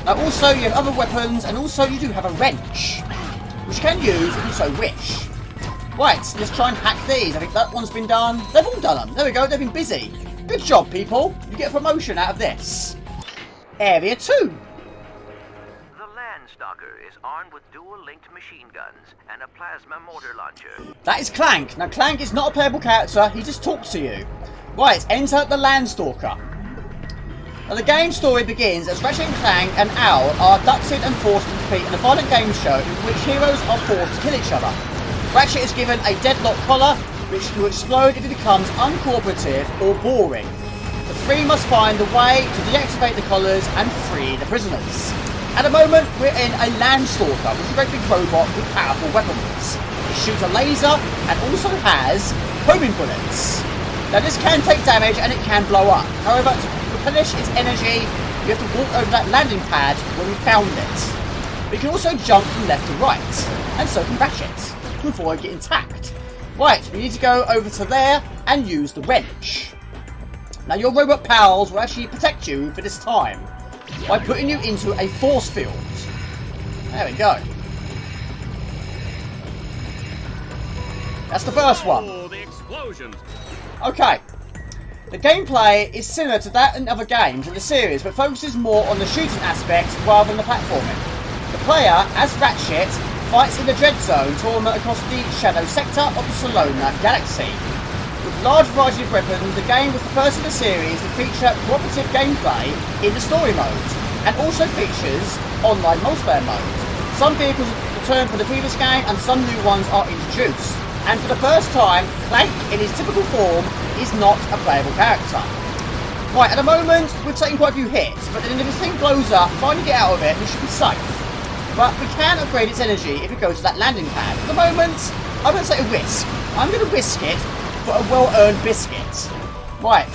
Now also, you have other weapons and also you do have a wrench, which you can use if you so wish. Right, let's try and hack these. I think that one's been done. They've all done them. There we go, they've been busy. Good job, people. You get a promotion out of this. Area 2. Stalker is armed with dual-linked machine guns and a plasma mortar launcher. That is Clank. Now, Clank is not a playable character. He just talks to you. Right, enter the Landstalker. Now, the game story begins as Ratchet and Clank and Owl are abducted and forced to compete in a violent game show in which heroes are forced to kill each other. Ratchet is given a deadlock collar, which will explode if it becomes uncooperative or boring. The 3 must find a way to deactivate the collars and free the prisoners. At the moment, we're in a Landstalker, which is a great big robot with powerful weapons. It shoots a laser and also has homing bullets. Now, this can take damage and it can blow up. However, to replenish its energy, you have to walk over that landing pad where we found it. But you can also jump from left to right, and so can Ratchet, to avoid getting tacked. Right, we need to go over to there and use the wrench. Now, your robot pals will actually protect you for this time by putting you into a force field. There we go. That's the first one. The explosions. Okay. The gameplay is similar to that in other games in the series, but focuses more on the shooting aspect rather than the platforming. The player, as Ratchet, fights in the Dread Zone tournament across the Shadow Sector of the Solona Galaxy. With a large variety of weapons, the game was the first in the series to feature cooperative gameplay in the story mode, and also features online multiplayer mode. Some vehicles return from the previous game, and some new ones are introduced. And for the first time, Clank, in his typical form, is not a playable character. Right, at the moment, we've taken quite a few hits, but then if this thing blows up, finally get out of it, we should be safe. But we can upgrade its energy if we go to that landing pad. At the moment, I'm going to take a risk. I'm going to risk it for a well-earned biscuit. Right,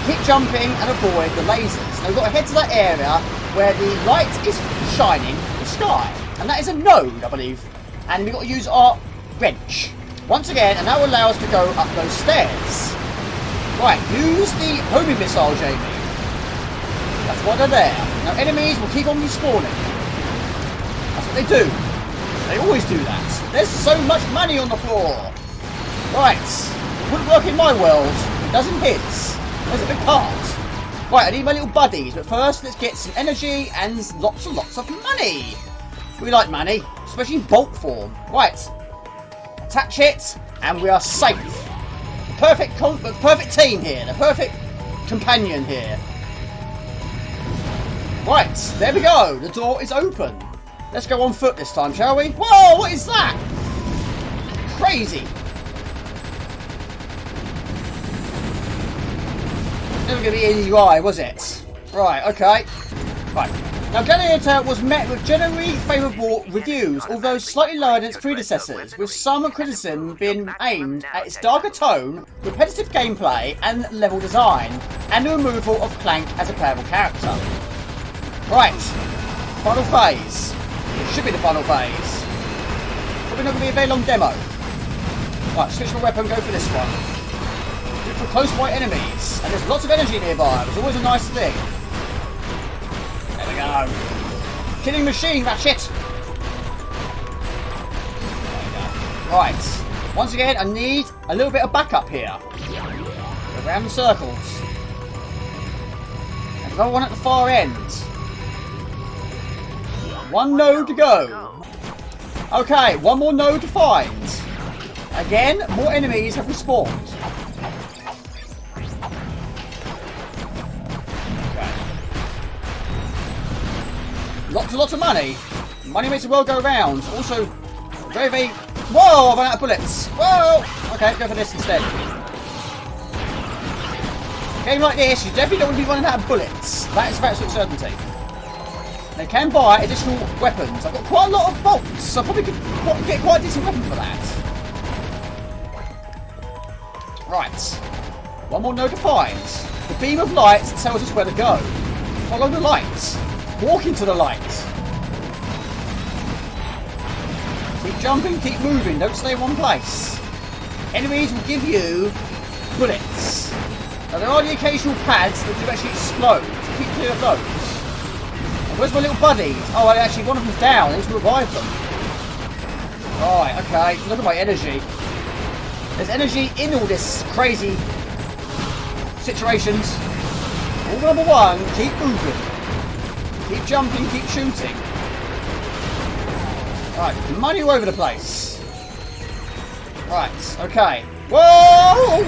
keep jumping and avoid the lasers. Now we've got to head to that area where the light is shining the sky. And that is a node, I believe. And we've got to use our wrench. Once again, and that will allow us to go up those stairs. Right, use the homing missile, Jamie. That's why they're there. Now enemies will keep on respawning. That's what they do. They always do that. There's so much money on the floor. Right. Wouldn't work in my world. It does in his. There's a big part. Right, I need my little buddies, but first let's get some energy and lots and lots of money. We like money, especially in bulk form. Right, attach it, and we are safe. The perfect team here, the perfect companion here. Right, there we go. The door is open. Let's go on foot this time, shall we? Whoa, what is that? Crazy. Never going to be easy ride, was it? Right, okay. Right. Now, Gladiator was met with generally favourable reviews, although slightly lower than its predecessors, with some criticism being aimed at its darker tone, repetitive gameplay, and level design, and the removal of Clank as a playable character. Right, final phase. It should be the final phase. Probably not going to be a very long demo. Right, switch my weapon, go for this one. Look for close by enemies, and there's lots of energy nearby, which is always a nice thing. There we go. Killing machine, ratchet! There we go. Right. Once again, I need a little bit of backup here. Go around the circles. And another one at the far end. One node to go. Okay, one more node to find. Again, more enemies have respawned. Lots of money. Money makes the world go round. Also, very... Whoa, I've run out of bullets. Whoa! Okay, go for this instead. A game like this, you definitely don't want to be running out of bullets. That is for absolute certainty. They can buy additional weapons. I've got quite a lot of bolts, so I probably could get quite a decent weapon for that. Right. One more node to find. The beam of light tells us where to go. Follow the light. Walk into the light. Keep jumping, keep moving, don't stay in one place. Enemies will give you bullets. Now there are the occasional pads that do actually explode, so keep clear of those. And where's my little buddies? Oh, actually one of them's down, I need to revive them. Alright, okay, look at my energy. There's energy in all this crazy situations. Rule number one, keep moving. Keep jumping, keep shooting. Right, money all over the place. Right, okay. Whoa!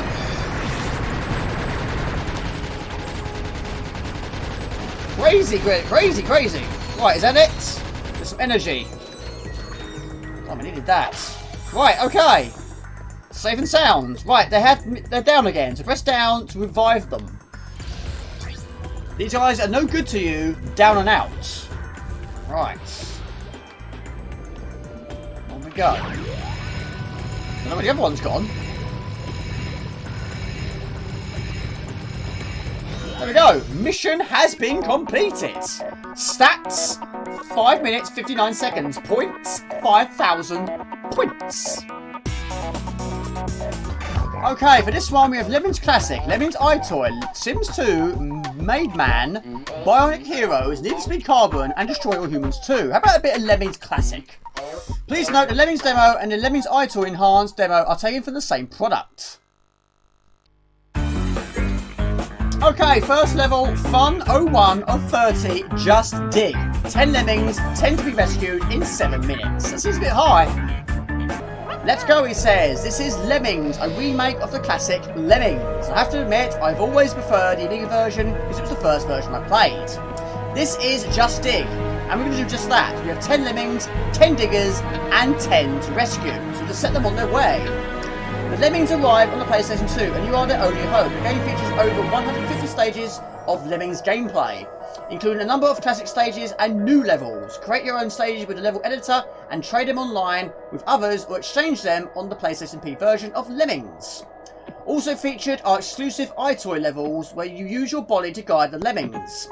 Crazy. Right, is that it? There's some energy. Oh, I needed that. Right, okay. Safe and sound. Right, they're down again, so press down to revive them. These guys are no good to you, down and out. Right. On we go. I don't know where the other one's gone. There we go. Mission has been completed. Stats, 5 minutes, 59 seconds. Points, 5,000 points. Okay, for this one we have Lemmings Classic, Lemmings iToy, Sims 2, Made Man, Bionic Heroes, Need for Speed Carbon, and Destroy All Humans 2. How about a bit of Lemmings Classic? Please note the Lemmings demo and the Lemmings iToy Enhanced demo are taken from the same product. Okay, first level, Fun 01 of 30, Just Dig. 10 Lemmings, 10 to be rescued in 7 minutes. That seems a bit high. Let's go, he says. This is Lemmings, a remake of the classic Lemmings. I have to admit, I've always preferred the illegal version because it was the first version I played. This is Just Dig, and we're going to do just that. We have 10 Lemmings, 10 Diggers, and 10 to rescue. So to set them on their way. The Lemmings arrive on the PlayStation 2, and you are their only hope. The game features over 150 stages of Lemmings gameplay, including a number of classic stages and new levels. Create your own stages with a level editor and trade them online with others or exchange them on the PlayStation P version of Lemmings. Also featured are exclusive iToy levels where you use your body to guide the Lemmings.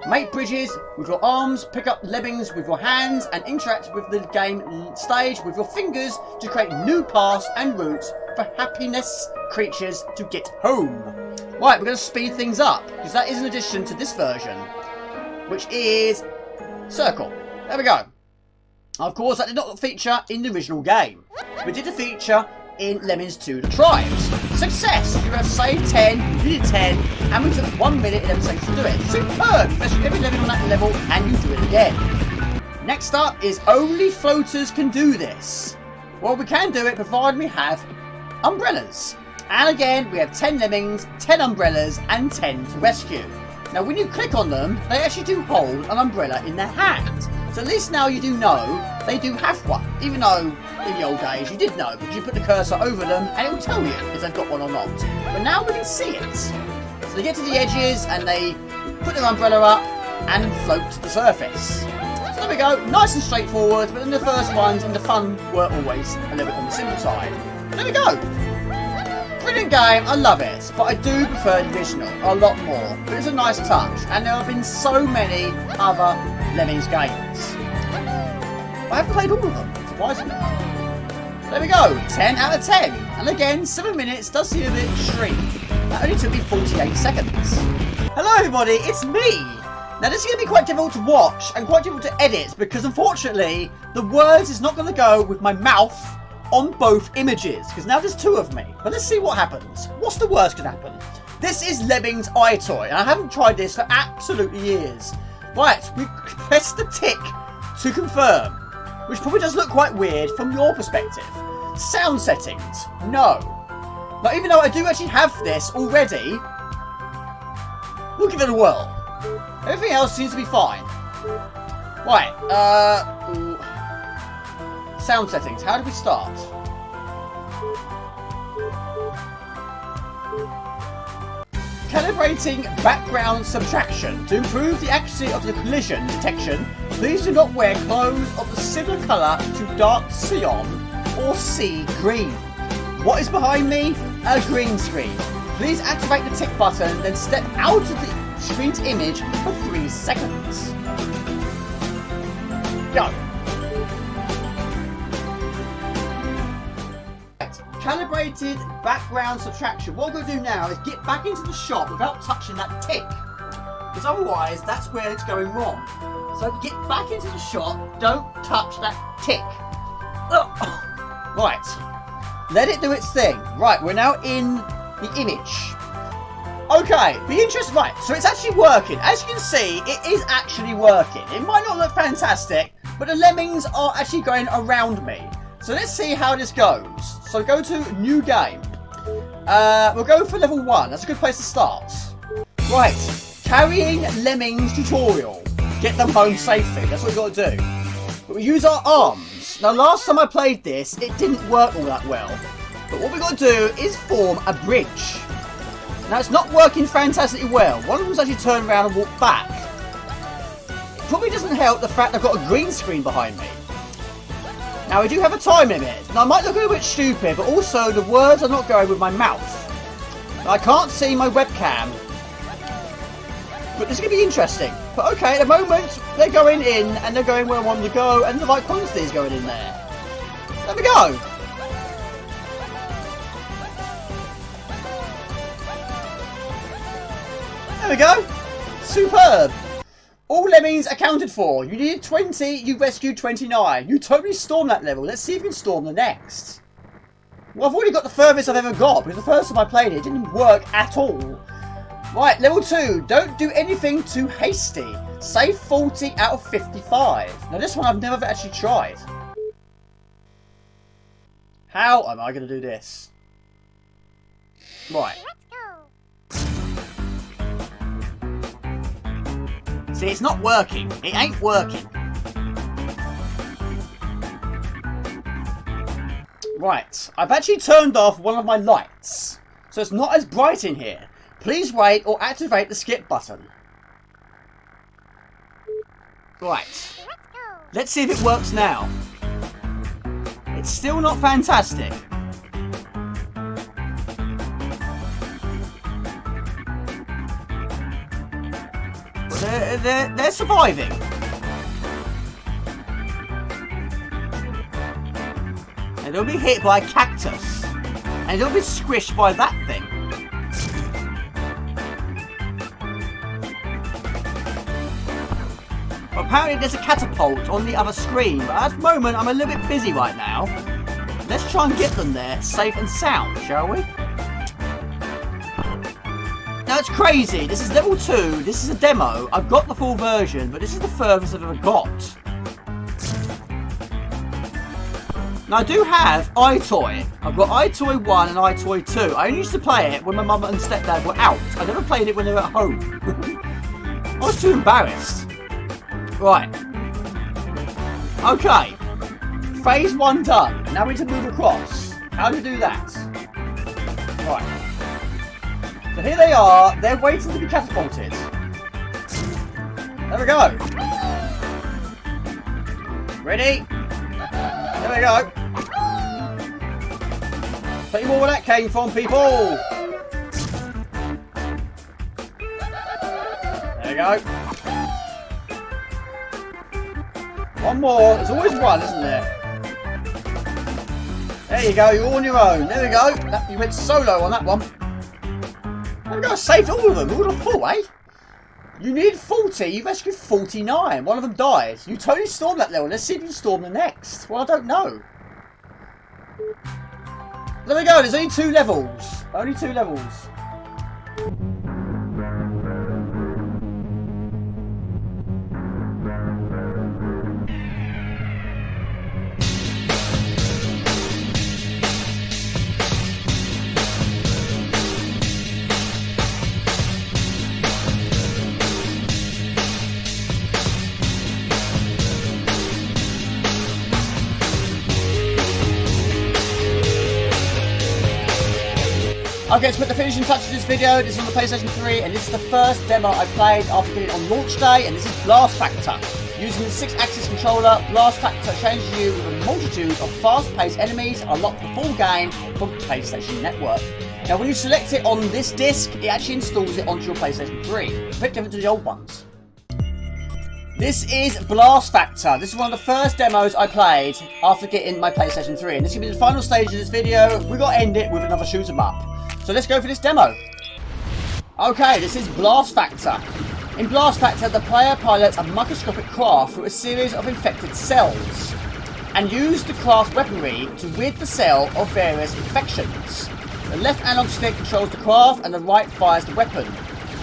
Make bridges with your arms, pick up Lemmings with your hands, and interact with the game stage with your fingers to create new paths and routes for happiness creatures to get home. Right, we're going to speed things up because that is an addition to this version, which is Circle. There we go. Of course, that did not feature in the original game. We did a feature in Lemmings 2 The Tribes. Success! You have saved 10, you did 10, and we took 1 minute and 11 seconds to do it. Superb! Especially every level on that level, and you do it again. Next up is only floaters can do this. Well, we can do it provided we have umbrellas. And again, we have 10 Lemmings, 10 umbrellas, and 10 to rescue. Now, when you click on them, they actually do hold an umbrella in their hand. So at least now you do know they do have one. Even though in the old days you did know, because you put the cursor over them and it will tell you if they've got one or not. But now we can see it. So they get to the edges and they put their umbrella up, and then float to the surface. So there we go, nice and straightforward, but then the first ones and the fun were always a little bit on the simple side. There we go. Brilliant game, I love it, but I do prefer the original a lot more. But it's a nice touch, and there have been so many other Lemmings games. I haven't played all of them, surprisingly. There we go, 10 out of 10. And again, 7 minutes does seem a bit extreme. That only took me 48 seconds. Hello everybody, it's me! Now this is going to be quite difficult to watch and quite difficult to edit because unfortunately the words is not going to go with my mouth on both images because now there's 2 of me. But let's see what happens. What's the worst could happen? This is Lemmings iToy and I haven't tried this for absolutely years. Right, we press the tick to confirm, which probably does look quite weird from your perspective. Sound settings, no. Now even though I do actually have this already, we'll give it a whirl. Everything else seems to be fine. Right, sound settings, how do we start? Calibrating background subtraction. To improve the accuracy of the collision detection, please do not wear clothes of a similar colour to dark cyan or sea green. What is behind me? A green screen. Please activate the tick button, then step out of the screen's image for 3 seconds. Go. Calibrated background subtraction. What I'm going to do now is get back into the shop without touching that tick. Because otherwise, that's where it's going wrong. So get back into the shop, don't touch that tick. Ugh. Right. Let it do its thing. Right, we're now in the image. Okay, be interested. Right, so it's actually working. As you can see, it is actually working. It might not look fantastic, but the lemmings are actually going around me. So let's see how this goes. So go to new game. We'll go for level 1. That's a good place to start. Right, carrying lemmings tutorial. Get them home safely. That's what we've got to do. But we use our arms. Now last time I played this, it didn't work all that well. But what we've got to do is form a bridge. Now it's not working fantastically well. One of them's actually turned around and walked back. It probably doesn't help the fact I've got a green screen behind me. Now we do have a time limit. Now I might look a little bit stupid, but also the words are not going with my mouth. Now, I can't see my webcam. But this is going to be interesting. But okay, at the moment they're going in and they're going where I want them to go and the right quantity is going in there. There we go. There we go. Superb. All lemmings accounted for. You needed 20, you rescued 29. You totally stormed that level. Let's see if you can storm the next. Well, I've already got the furthest I've ever got because the first time I played it didn't work at all. Right, level 2. Don't do anything too hasty. Save 40 out of 55. Now this one I've never actually tried. How am I going to do this? Right. See, it's not working. It ain't working. Right, I've actually turned off one of my lights, so it's not as bright in here. Please wait or activate the skip button. Right, let's see if it works now. It's still not fantastic. They're surviving. And they'll be hit by a cactus. And they'll be squished by that thing. Well, apparently there's a catapult on the other screen, but at the moment I'm a little bit busy right now. Let's try and get them there safe and sound, shall we? Now it's crazy, this is level 2, this is a demo, I've got the full version, but this is the furthest I've ever got. Now I do have iToy, I've got iToy 1 and iToy 2, I only used to play it when my mum and stepdad were out, I never played it when they were at home. I was too embarrassed. Right. Okay. Phase 1 done, now we need to move across. How do we do that? Right. So here they are, they're waiting to be catapulted. There we go. Ready? There we go. Plenty more where that came from, people. There we go. One more. There's always one, isn't there? There you go. You're all on your own. There we go. You went solo on that one. There we go. I saved all of them. All of full, eh? You needed 40. You rescued 49. One of them died. You totally stormed that level. Let's see if you can storm the next. Well, I don't know. There we go. There's only 2 levels. Only 2 levels. Okay, to put the finishing touch to this video, this is on the PlayStation 3, and this is the first demo I played after getting it on launch day, and this is Blast Factor. Using the 6-axis controller, Blast Factor changes you with a multitude of fast-paced enemies, unlock the full game from PlayStation Network. Now, when you select it on this disc, it actually installs it onto your PlayStation 3. A bit different to the old ones. This is Blast Factor. This is one of the first demos I played after getting my PlayStation 3, and this is going to be the final stage of this video. We've got to end it with another shoot 'em up. So let's go for this demo. Okay, this is Blast Factor. In Blast Factor, the player pilots a microscopic craft through a series of infected cells and use the craft weaponry to rid the cell of various infections. The left analog stick controls the craft and the right fires the weapon.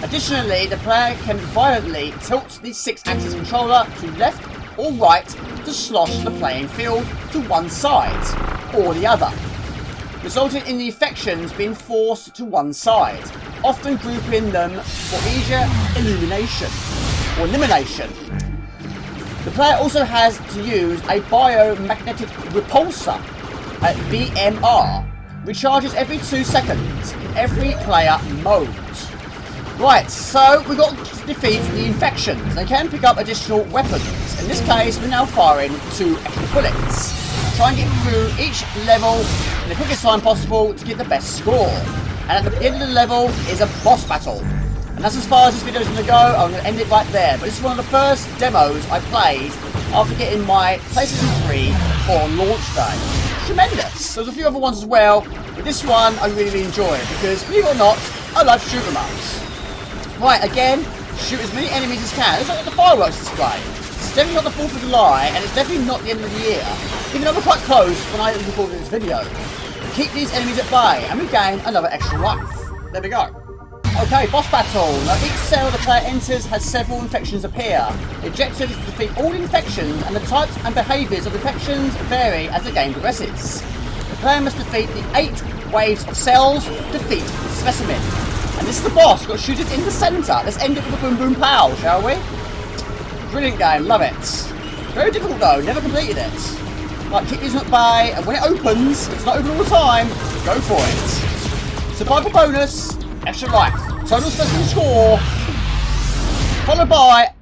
Additionally, the player can violently tilt the 6-axis controller to left or right to slosh the playing field to one side or the other, resulting in the infections being forced to one side, often grouping them for easier elimination. The player also has to use a biomagnetic repulsor, a BMR, recharges every 2 seconds in every player mode. Right, so we've got to defeat the infections. They can pick up additional weapons. In this case, we're now firing 2 extra bullets. Try and get through each level in the quickest time possible to get the best score. And at the end of the level is a boss battle. And that's as far as this video is going to go. I'm going to end it right there. But this is one of the first demos I played after getting my PlayStation 3 on launch day. Tremendous. There's a few other ones as well, but this one I really enjoyed because, believe it or not, I love shoot 'em ups. Right, again, shoot as many enemies as can. It's like the fireworks display. It's definitely not the 4th of July, and it's definitely not the end of the year. Even though we're quite close when I recorded this video. Keep these enemies at bay, and we gain another extra life. There we go. Okay, boss battle. Now, each cell the player enters has several infections appear. The objective is to defeat all infections, and the types and behaviours of infections vary as the game progresses. The player must defeat the 8 waves of cells to defeat the specimen. And this is the boss. We've got to shoot it in the centre. Let's end it with a boom boom pow, shall we? Brilliant game, love it. Very difficult though, never completed it. Right, keep using it bay, and when it opens, it's not open all the time, go for it. Survival bonus, extra life. Total specimen score, followed by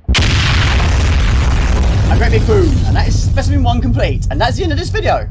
a great big boom. And that is specimen 1 complete. And that's the end of this video.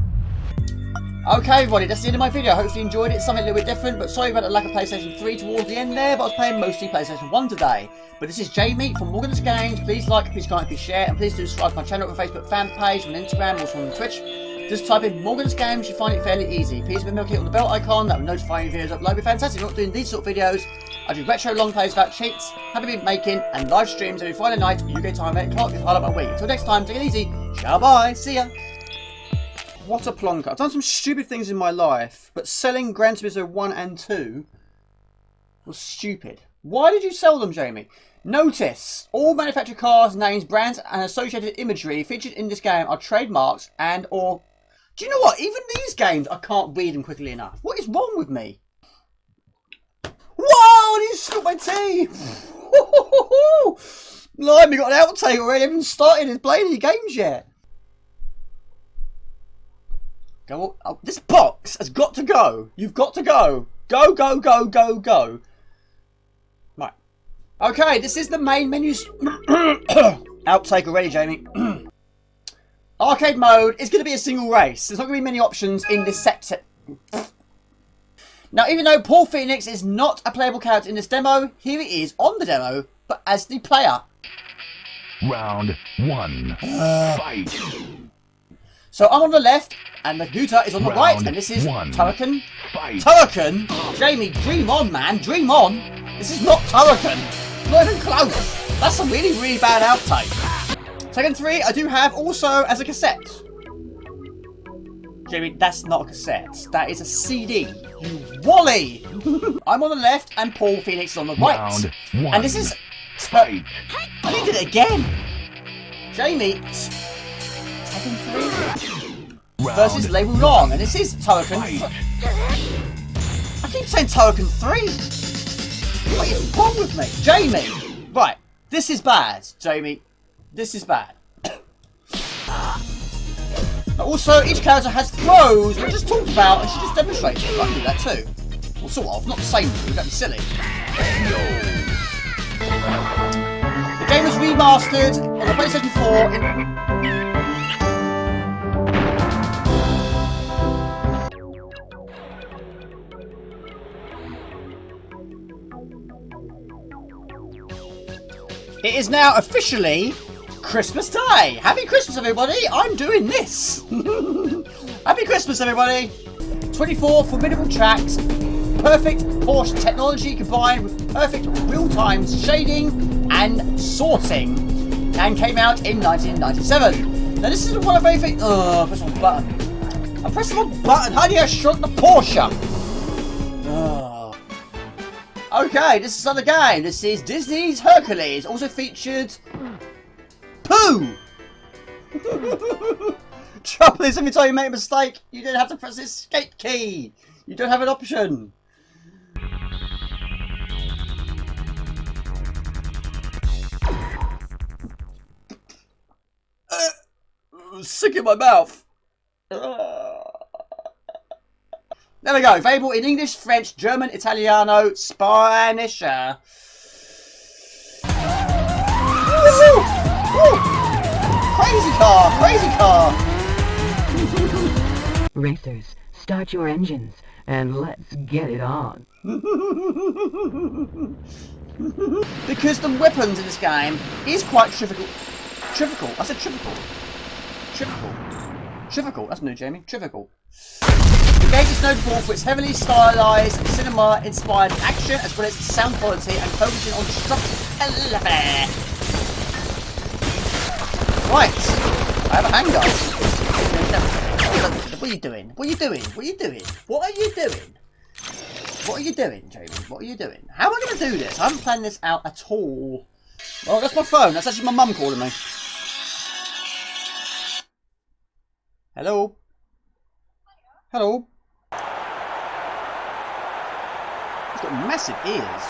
Okay everybody, that's the end of my video. Hopefully you enjoyed it. Something a little bit different, but sorry about the lack of PlayStation 3 towards the end there, but I was playing mostly PlayStation 1 today. But this is Jamie from Morgan's Games. Please like, please comment, please share, and please do subscribe to my channel on Facebook fan page, on Instagram, also on Twitch. Just type in Morgan's Games, you find it fairly easy. Please remember to click on the bell icon, that will notify you videos upload. It'd be fantastic. If you're not doing these sort of videos, I do retro long plays about cheats, happy been making, and live streams every Friday night, UK time, 8 o'clock, if I like my week. Until next time, take it easy. Ciao, bye, see ya. What a plonker. I've done some stupid things in my life, but selling Gran Turismo 1 and 2 was stupid. Why did you sell them, Jamie? Notice, all manufactured cars, names, brands, and associated imagery featured in this game are trademarks and or... Do you know what? Even these games, I can't read them quickly enough. What is wrong with me? Whoa! I need to spill my tea! Blimey, we got an outtake already. I haven't started and playing any games yet. Go. Oh, this box has got to go. You've got to go. Go, go, go, go, go. Right. Okay, this is the main menus. Outtake already, Jamie. Arcade mode is going to be a single race. There's not going to be many options in this set. Now, even though Paul Phoenix is not a playable character in this demo, here he is on the demo, but as the player. Round 1. Fight. So I'm on the left, and the Hooter is on the right, and this is Turrican. Turrican? Jamie, dream on, man, dream on. This is not Turrican. Not even close. That's a really, really bad outtake. Tekken 3, I do have also as a cassette. Jamie, that's not a cassette. That is a CD. You wally! I'm on the left, and Paul Phoenix is on the right. Round 1. And this is... Fight. I did it again! Jamie... Tekken 3 versus Lei Wulong, and this is Turrican. I keep saying Turrican 3. What is wrong with me? Jamie! Right, this is bad, Jamie. This is bad. Also, each character has throws, we just talked about, and she just demonstrated. I can do that too. Well, sort of. Not the same move, that'd be silly. The game was remastered on the PlayStation 4 in... It is now officially Christmas Day. Happy Christmas, everybody. I'm doing this. Happy Christmas, everybody. 24 formidable tracks, perfect Porsche technology combined with perfect real-time shading and sorting, and came out in 1997. Now, this is one of my favorite... I pressed the wrong button. I pressed the wrong button. How do you shrunk the Porsche? Okay, this is another game. This is Disney's Hercules. Also featured Pooh. Trouble is, every time you make a mistake, you don't have to press the escape key. You don't have an option. Sick in my mouth. There we go. Available in English, French, German, Italiano, Spanish. Crazy car! Crazy car! Racers, start your engines and let's get it on. Because the weapons in this game is quite trivial. Trivial. I said trivial. Trivial. Trivial. That's new, Jamie. Trivial. The game is notable for its heavily stylized, cinema-inspired action, as well as its sound quality and focusing on destructive elements. Right, I have a handgun. What are you doing? What are you doing? What are you doing? What are you doing? What are you doing, Jamie? What are you doing? How am I going to do this? I haven't planned this out at all. Oh, that's my phone. That's actually my mum calling me. Hello? Hello? He's got massive ears.